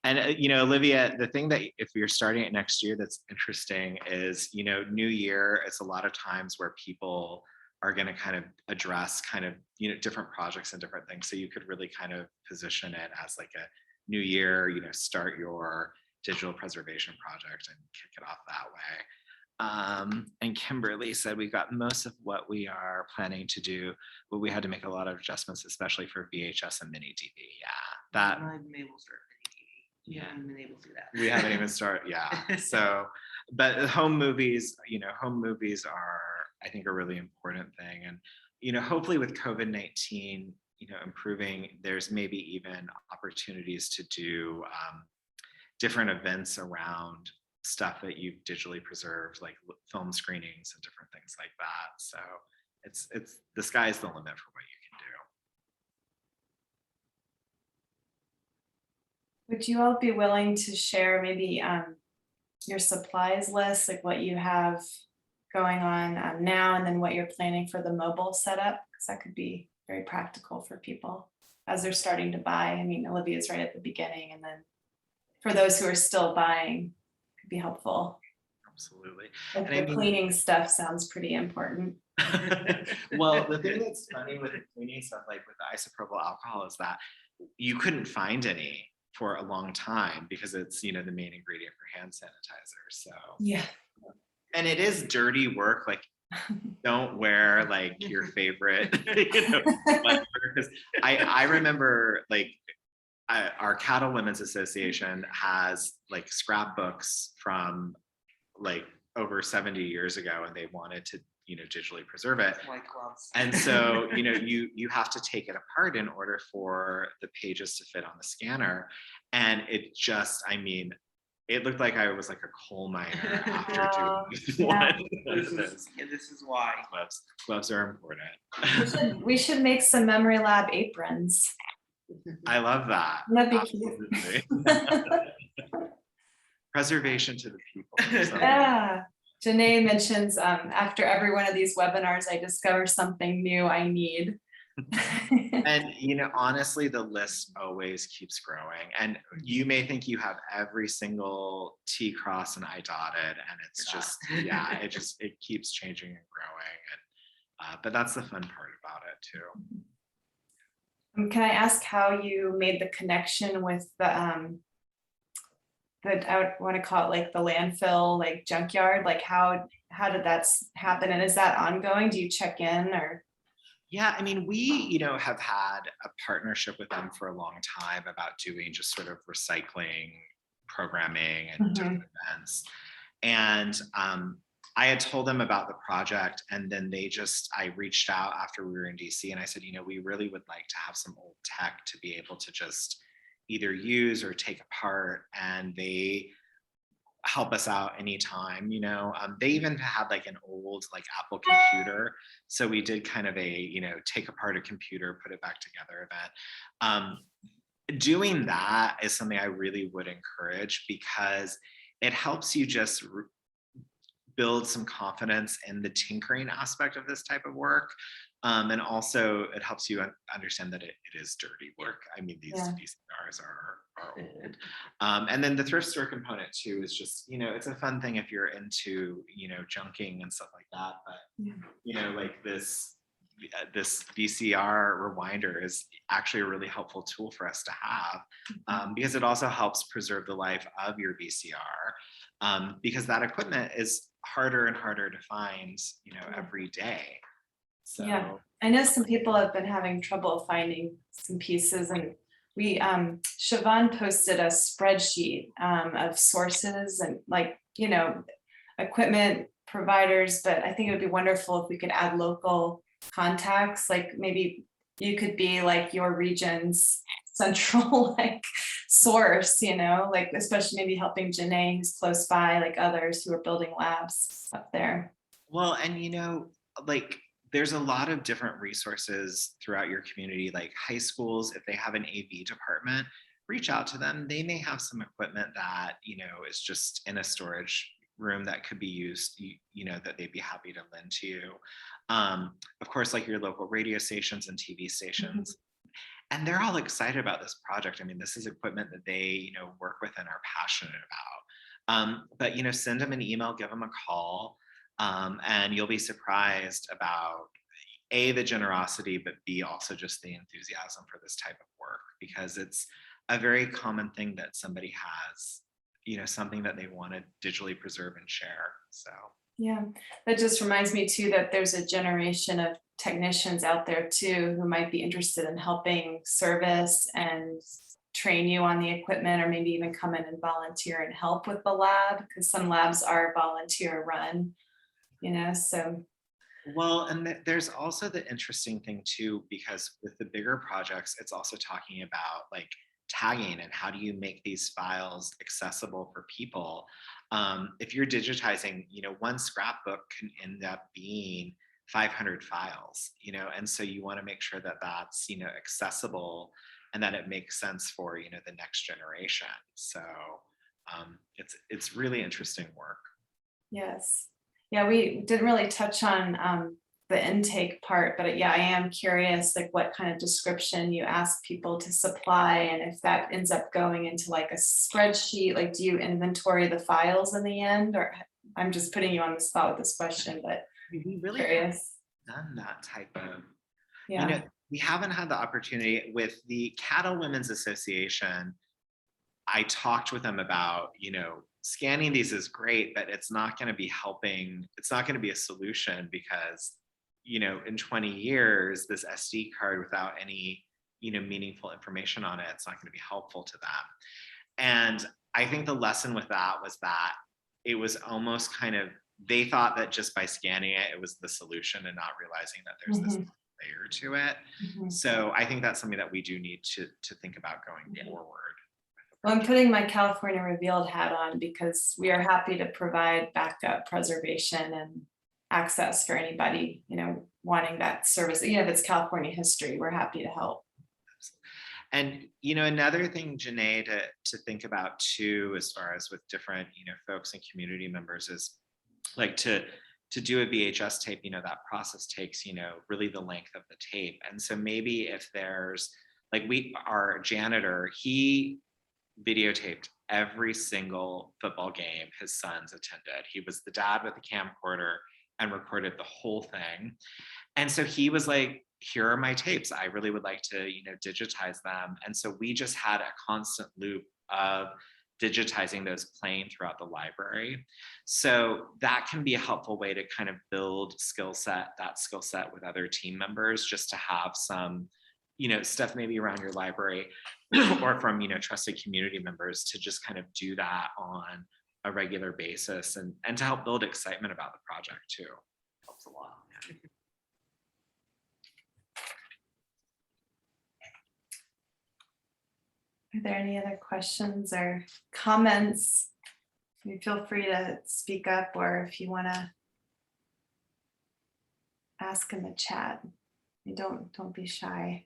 And, Olivia, the thing that if you're starting it next year, that's interesting is, new year, it's a lot of times where people are going to kind of address kind of, different projects and different things. So you could really kind of position it as like a new year, start your digital preservation project and kick it off that way. And Kimberly said we got most of what we are planning to do, but we had to make a lot of adjustments, especially for VHS and mini DV. Yeah, that. I haven't been able to start mini DV. Yeah, I haven't been able to do that. We haven't even started. Yeah. So, but home movies, home movies are, I think, a really important thing. And, hopefully with COVID-19, improving, there's maybe even opportunities to do different events around stuff that you've digitally preserved, like film screenings and different things like that. So it's the sky's the limit for what you can do. Would you all be willing to share maybe your supplies list, like what you have going on now, and then what you're planning for the mobile setup? Because that could be very practical for people as they're starting to buy. I mean, Olivia's right at the beginning, and then for those who are still buying, it could be helpful. Absolutely. Like And the cleaning stuff sounds pretty important. Well, the thing that's funny with the cleaning stuff, like with the isopropyl alcohol, is that you couldn't find any for a long time because it's, the main ingredient for hand sanitizer. So Yeah. And it is dirty work. Like, don't wear like your favorite, whatever. Because I remember like our Cattle Women's Association has like scrapbooks from like over 70 years ago, and they wanted to, digitally preserve it. Like gloves. And so, you have to take it apart in order for the pages to fit on the scanner. And it just, it looked like I was like a coal miner after doing one of those. This is why. Gloves are important. We should make some memory lab aprons. I love that. That'd be cute. Preservation to the people. So. Yeah. Janae mentions after every one of these webinars, I discover something new I need. And honestly, the list always keeps growing. And you may think you have every single T crossed and I dotted, and it's just, it keeps changing and growing. And but that's the fun part about it too. Can I ask how you made the connection with the I want to call it like the landfill, like junkyard? Like how did that happen? And is that ongoing? Do you check in or? Yeah, we, have had a partnership with them for a long time about doing just sort of recycling programming and different events. And I had told them about the project, and then I reached out after we were in DC, and I said, we really would like to have some old tech to be able to just either use or take apart, and they help us out anytime. They even had like an old like Apple computer, so we did kind of a take apart a computer, put it back together event. Doing that is something I really would encourage, because it helps you just build some confidence in the tinkering aspect of this type of work. And also it helps you understand that it is dirty work. These VCRs are old. And then the thrift store component too is just, it's a fun thing if you're into, junking and stuff like that. But, like this VCR rewinder is actually a really helpful tool for us to have, because it also helps preserve the life of your VCR, because that equipment is harder and harder to find, every day. So. Yeah, I know some people have been having trouble finding some pieces, and we Siobhan posted a spreadsheet of sources and equipment providers, but I think it would be wonderful if we could add local contacts. Like maybe you could be like your region's central source, especially maybe helping Janae, who's close by, like others who are building labs up there. Well, and there's a lot of different resources throughout your community, like high schools. If they have an AV department, reach out to them. They may have some equipment that, is just in a storage room that could be used, that they'd be happy to lend to you. Of course, like your local radio stations and TV stations. And they're all excited about this project. I mean, this is equipment that they, work with and are passionate about. But, send them an email, give them a call, and you'll be surprised about A, the generosity, but B, also just the enthusiasm for this type of work, because it's a very common thing that somebody has, something that they want to digitally preserve and share. So. Yeah, that just reminds me too that there's a generation of technicians out there too who might be interested in helping service and train you on the equipment, or maybe even come in and volunteer and help with the lab, because some labs are volunteer run, so. Well, and there's also the interesting thing too, because with the bigger projects, it's also talking about like tagging and how do you make these files accessible for people. If you're digitizing, one scrapbook can end up being 500 files, and so you want to make sure that that's, accessible and that it makes sense for, the next generation. So it's really interesting work. Yes. Yeah, we didn't really touch on the intake part, but yeah, I am curious, like what kind of description you ask people to supply, and if that ends up going into like a spreadsheet, like do you inventory the files in the end? Or I'm just putting you on the spot with this question, but We really curious. haven't done that type of, Yeah. we haven't had the opportunity with the Cattle Women's Association. I talked with them about, scanning these is great, but it's not going to be helping. It's not going to be a solution because, in 20 years, this SD card without any, meaningful information on it, it's not going to be helpful to them. And I think the lesson with that was that it was almost kind of, they thought that just by scanning it, it was the solution, and not realizing that there's this layer to it. So I think that's something that we do need to think about going forward. Well, I'm putting my California Revealed hat on because we are happy to provide backup preservation and access for anybody, wanting that service. If it's California history, we're happy to help. And, another thing, Janae, to think about too, as far as with different, folks and community members, is like to do a VHS tape, that process takes, really the length of the tape. And so maybe if there's like our janitor, he videotaped every single football game his sons attended. He was the dad with the camcorder and recorded the whole thing. And so he was like, here are my tapes. I really would like to, digitize them. And so we just had a constant loop of digitizing those playing throughout the library. So that can be a helpful way to kind of build that skill set with other team members, just to have some, stuff maybe around your library or from, trusted community members to just kind of do that on a regular basis, and to help build excitement about the project too. Helps a lot. Are there any other questions or comments? You feel free to speak up, or if you want to ask in the chat, don't be shy.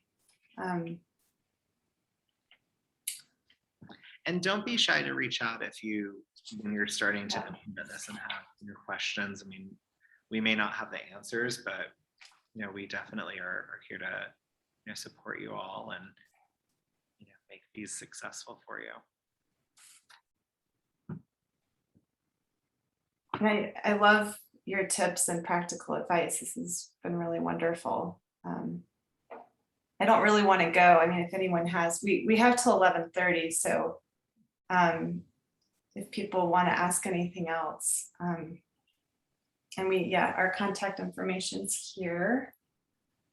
And don't be shy to reach out when you're starting to implement this and have your questions. I mean, we may not have the answers, but we definitely are here to support you all and make these successful for you. And I love your tips and practical advice. This has been really wonderful. I don't really want to go. I mean, if anyone has, we have till 11:30. So if people want to ask anything else, and our contact information's here.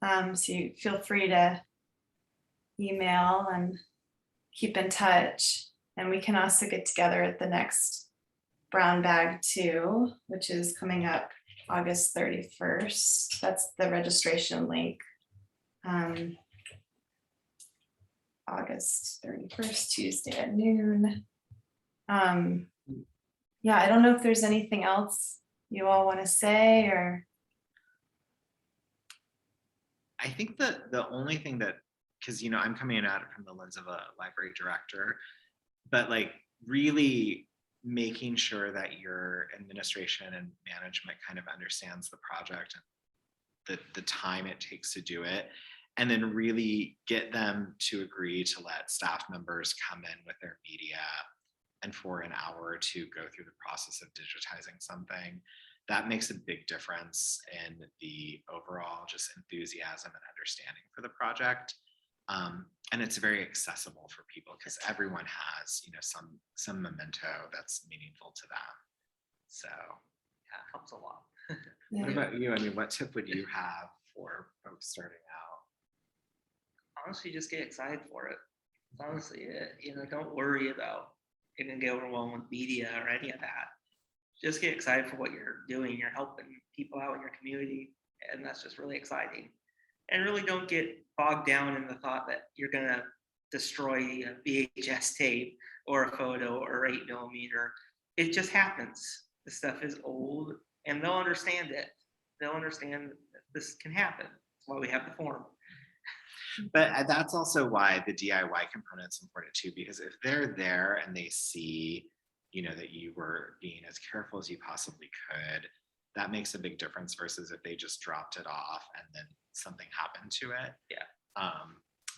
So you feel free to email and keep in touch. And we can also get together at the next Brown Bag 2, which is coming up August 31st. That's the registration link. August 31st, Tuesday at noon. I don't know if there's anything else you all want to say, or. I think that the only thing that, because I'm coming at it from the lens of a library director, but like really making sure that your administration and management kind of understands the project and the time it takes to do it, and then really get them to agree to let staff members come in with their media and for an hour or two go through the process of digitizing something. That makes a big difference in the overall just enthusiasm and understanding for the project. And it's very accessible for people because everyone has, you know, some memento that's meaningful to them. So Yeah, it helps a lot. what about you? I mean, what tip would you have for folks starting out? Honestly, just get excited for it. That's honestly it. You know, don't worry about it and get overwhelmed with media or any of that. Just get excited for what you're doing. You're helping people out in your community, and that's just really exciting. And really don't get bogged down in the thought that you're gonna destroy a VHS tape or a photo or 8mm. It just happens. The stuff is old, and they'll understand it. They'll understand that this can happen. That's why we have the forum. But that's also why the DIY component's important too, because if they're there and they see, you know, that you were being as careful as you possibly could, that makes a big difference versus if they just dropped it off and then something happened to it. Yeah.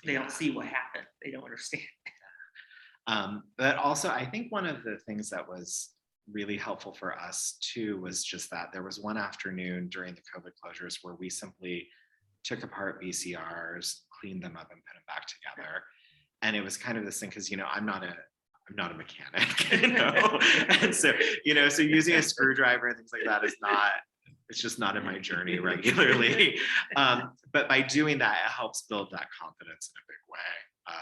They don't see what happened. They don't understand. But also, I think one of the things that was really helpful for us too was just that there was one afternoon during the COVID closures where we simply took apart VCRs, cleaned them up, and put them back together. And it was kind of this thing because, you know, I'm not a mechanic, you know, and so, you know, so using a screwdriver and things like that is not, it's just not in my journey regularly. But by doing that, it helps build that confidence in a big way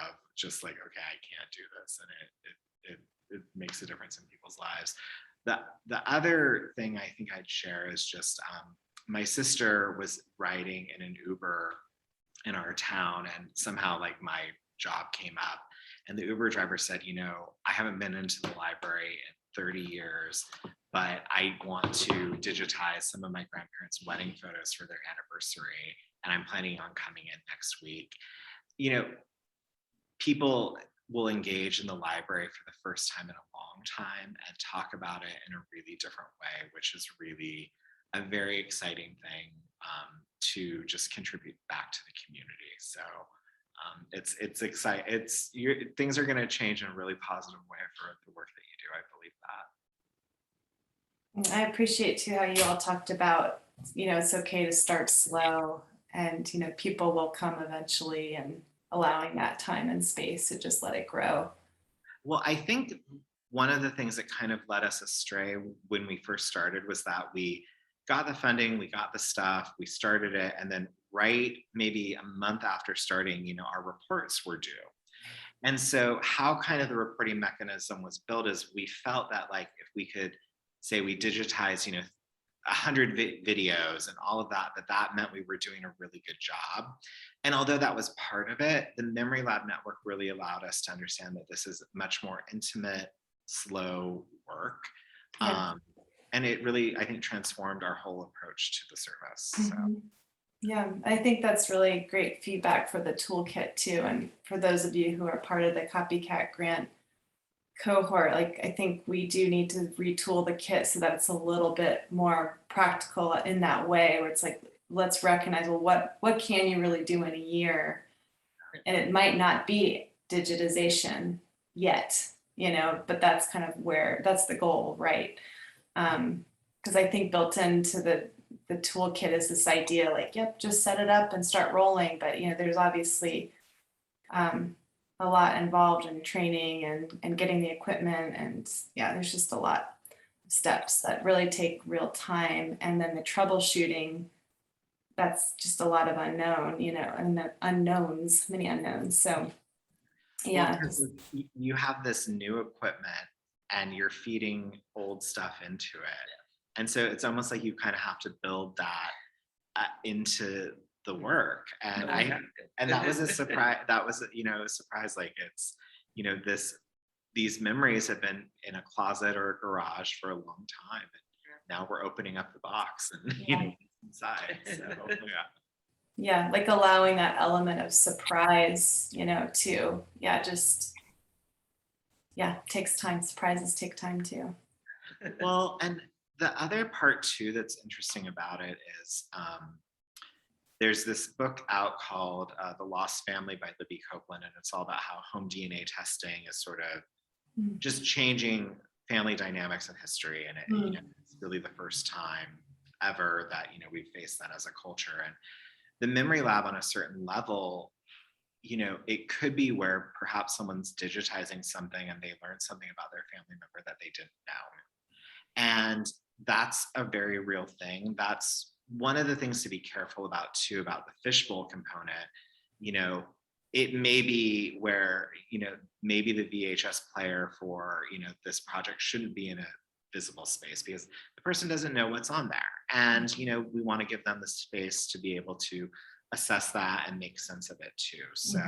of just like, okay, I can't do this, and it makes a difference in people's lives. The other thing I think I'd share is just my sister was riding in an Uber in our town, and somehow like my job came up, and the Uber driver said, you know, I haven't been into the library in 30 years, but I want to digitize some of my grandparents' wedding photos for their anniversary, and I'm planning on coming in next week. You know, people will engage in the library for the first time in a long time and talk about it in a really different way, which is really a very exciting thing to just contribute back to the community. So it's exciting. Things are going to change in a really positive way for the work that you do. I believe that. I appreciate too how you all talked about, you know, it's okay to start slow, and, you know, people will come eventually, and allowing that time and space to just let it grow. Well, I think one of the things that kind of led us astray when we first started was that we got the funding, we got the stuff, we started it, and then right maybe a month after starting, you know, our reports were due. And so how kind of the reporting mechanism was built is we felt that like if we could say we digitize, you know, 100 videos and all of that, that meant we were doing a really good job. And although that was part of it, the Memory Lab Network really allowed us to understand that this is much more intimate, slow work. Yeah. And it really, I think, transformed our whole approach to the service. So. Yeah, I think that's really great feedback for the toolkit too. And for those of you who are part of the CopyCat grant cohort, like I think we do need to retool the kit so that it's a little bit more practical in that way, where it's like, let's recognize, well, what can you really do in a year? And it might not be digitization yet, you know, but that's kind of where, that's the goal, right? Because I think built into the toolkit is this idea like, yep, just set it up and start rolling. But, you know, there's obviously a lot involved in training and getting the equipment. And yeah, there's just a lot of steps that really take real time. And then the troubleshooting, that's just a lot of unknown, you know, and the unknowns, many unknowns. So yeah. Well, you have this new equipment and you're feeding old stuff into it. And so it's almost like you kind of have to build that into the work. And that was a surprise. That was, you know, a surprise. Like it's, you know, these memories have been in a closet or a garage for a long time. And now we're opening up the box and, you know, inside. So, yeah, like allowing that element of surprise, you know, too. Yeah, just yeah, takes time. Surprises take time too. Well, and the other part too that's interesting about it is there's this book out called The Lost Family by Libby Copeland, and it's all about how home DNA testing is sort of just changing family dynamics in history. And it, you know, it's really the first time ever that, you know, we've faced that as a culture. And the memory lab on a certain level, you know, it could be where perhaps someone's digitizing something and they learned something about their family member that they didn't know. And that's a very real thing. That's one of the things to be careful about too, about the fishbowl component. You know, it may be where, you know, maybe the VHS player for, you know, this project shouldn't be in a visible space because the person doesn't know what's on there. And, you know, we want to give them the space to be able to assess that and make sense of it too. So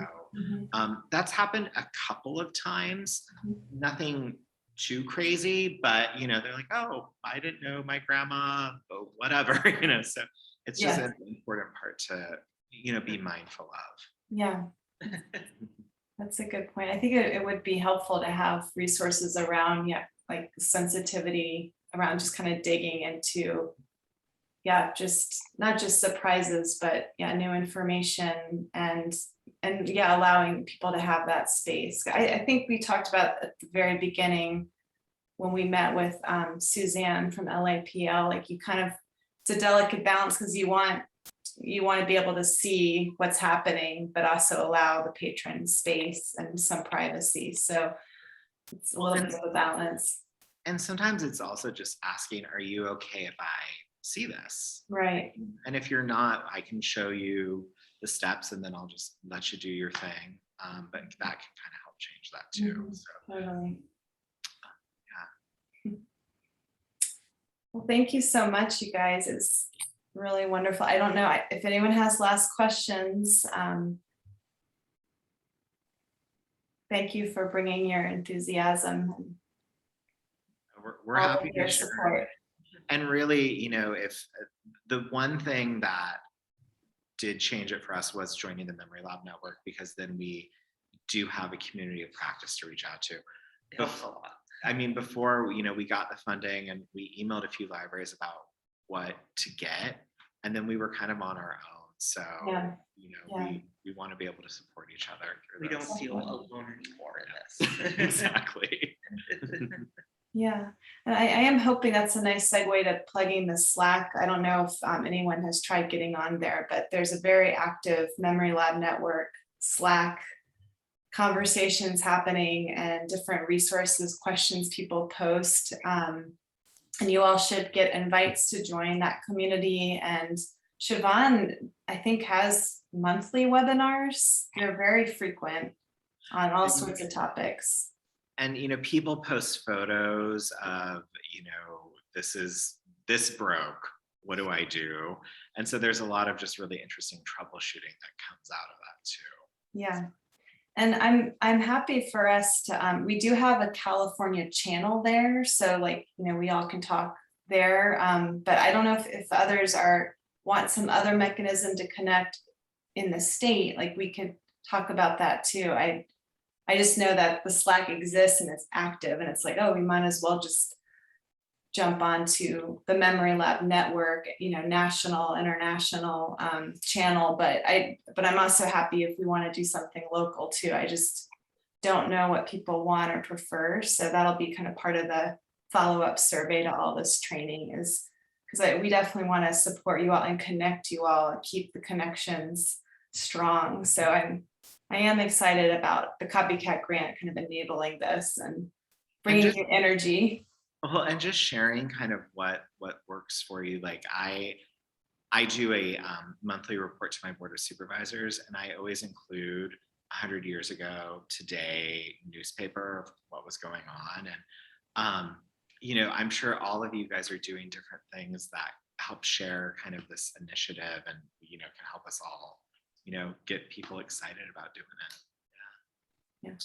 that's happened a couple of times, nothing too crazy, but, you know, they're like, oh, I didn't know my grandma, oh, whatever, you know, so it's just an important part to, you know, be mindful of. Yeah, that's a good point. I think it would be helpful to have resources around, like sensitivity around just kind of digging into, just not just surprises, but new information and allowing people to have that space. I think we talked about at the very beginning when we met with Suzanne from LAPL, like you kind of, it's a delicate balance because you want to be able to see what's happening, but also allow the patron space and some privacy. So it's a little bit of a balance. And sometimes it's also just asking, are you okay if I see this? Right. And if you're not, I can show you the steps and then I'll just let you do your thing. But that can kind of help change that too. So, totally. Well, thank you so much, you guys. It's really wonderful. I don't know if anyone has last questions. Thank you for bringing your enthusiasm. We're happy to share. And really, you know, if the one thing that did change it for us was joining the Memory Lab Network, because then we do have a community of practice to reach out to. It helps a lot. I mean, before, you know, we got the funding and we emailed a few libraries about what to get, and then we were kind of on our own. So, you know, we want to be able to support each other. We don't feel alone anymore in this. Exactly. Yeah, and I am hoping that's a nice segue to plugging the Slack. I don't know if anyone has tried getting on there, but there's a very active Memory Lab Network Slack conversations happening and different resources, questions people post. And you all should get invites to join that community. And Siobhan, I think, has monthly webinars. They're very frequent on all sorts of topics. And, you know, people post photos of, you know, this broke, what do I do? And so there's a lot of just really interesting troubleshooting that comes out of that too. Yeah. And I'm happy for us to, we do have a California channel there. So like, you know, we all can talk there. But I don't know if others want some other mechanism to connect in the state, like we could talk about that too. I just know that the Slack exists and it's active, and it's like, oh, we might as well just jump onto the Memory Lab Network, you know, national, international channel. But I'm also happy if we want to do something local too. I just don't know what people want or prefer. So that'll be kind of part of the follow-up survey to all this training, is because we definitely want to support you all and connect you all and keep the connections strong. So I am excited about the CopyCat grant kind of enabling this and bringing your energy. Well, and just sharing kind of what works for you. Like I do a monthly report to my board of supervisors, and I always include 100 years ago, today newspaper of what was going on. And, you know, I'm sure all of you guys are doing different things that help share kind of this initiative and, you know, can help us all, you know, get people excited about doing it.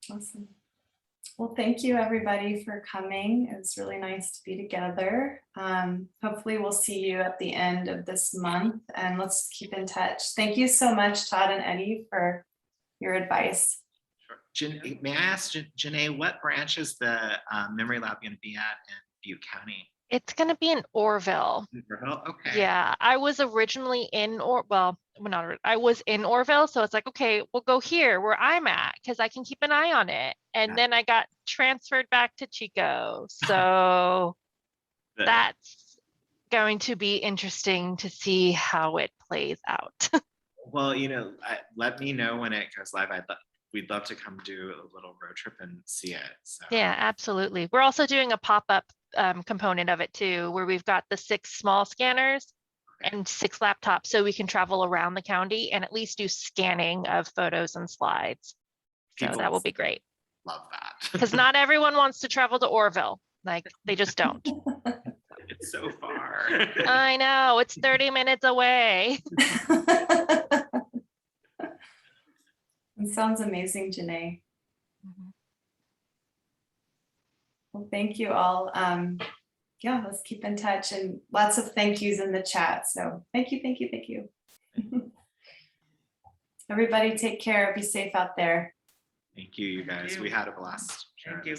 Yeah. Awesome. Well, thank you everybody for coming. It was really nice to be together. Hopefully we'll see you at the end of this month, and let's keep in touch. Thank you so much, Todd and Eddie, for your advice. Sure. May I ask Janae, what branch is the memory lab going to be at in Butte County? It's going to be in Orville. Okay. Yeah, I was originally in I was in Orville, so it's like, okay, we'll go here where I'm at because I can keep an eye on it. And Yeah. then I got transferred back to Chico. So Good. that's going to be interesting to see how it plays out. Well, let me know when it goes live. We'd love to come do a little road trip and see it. So. Yeah, absolutely. We're also doing a pop-up component of it too, where we've got the 6 small scanners and 6 laptops, so we can travel around the county and at least do scanning of photos and slides. So that will be great. Love that. Because not everyone wants to travel to Orville. Like, they just don't. It's so far. I know, it's 30 minutes away. It sounds amazing, Janae. Well, thank you all. Yeah, let's keep in touch, and lots of thank yous in the chat. So thank you, thank you, thank you. Everybody take care. Be safe out there. Thank you, you guys. We had a blast. Thank you.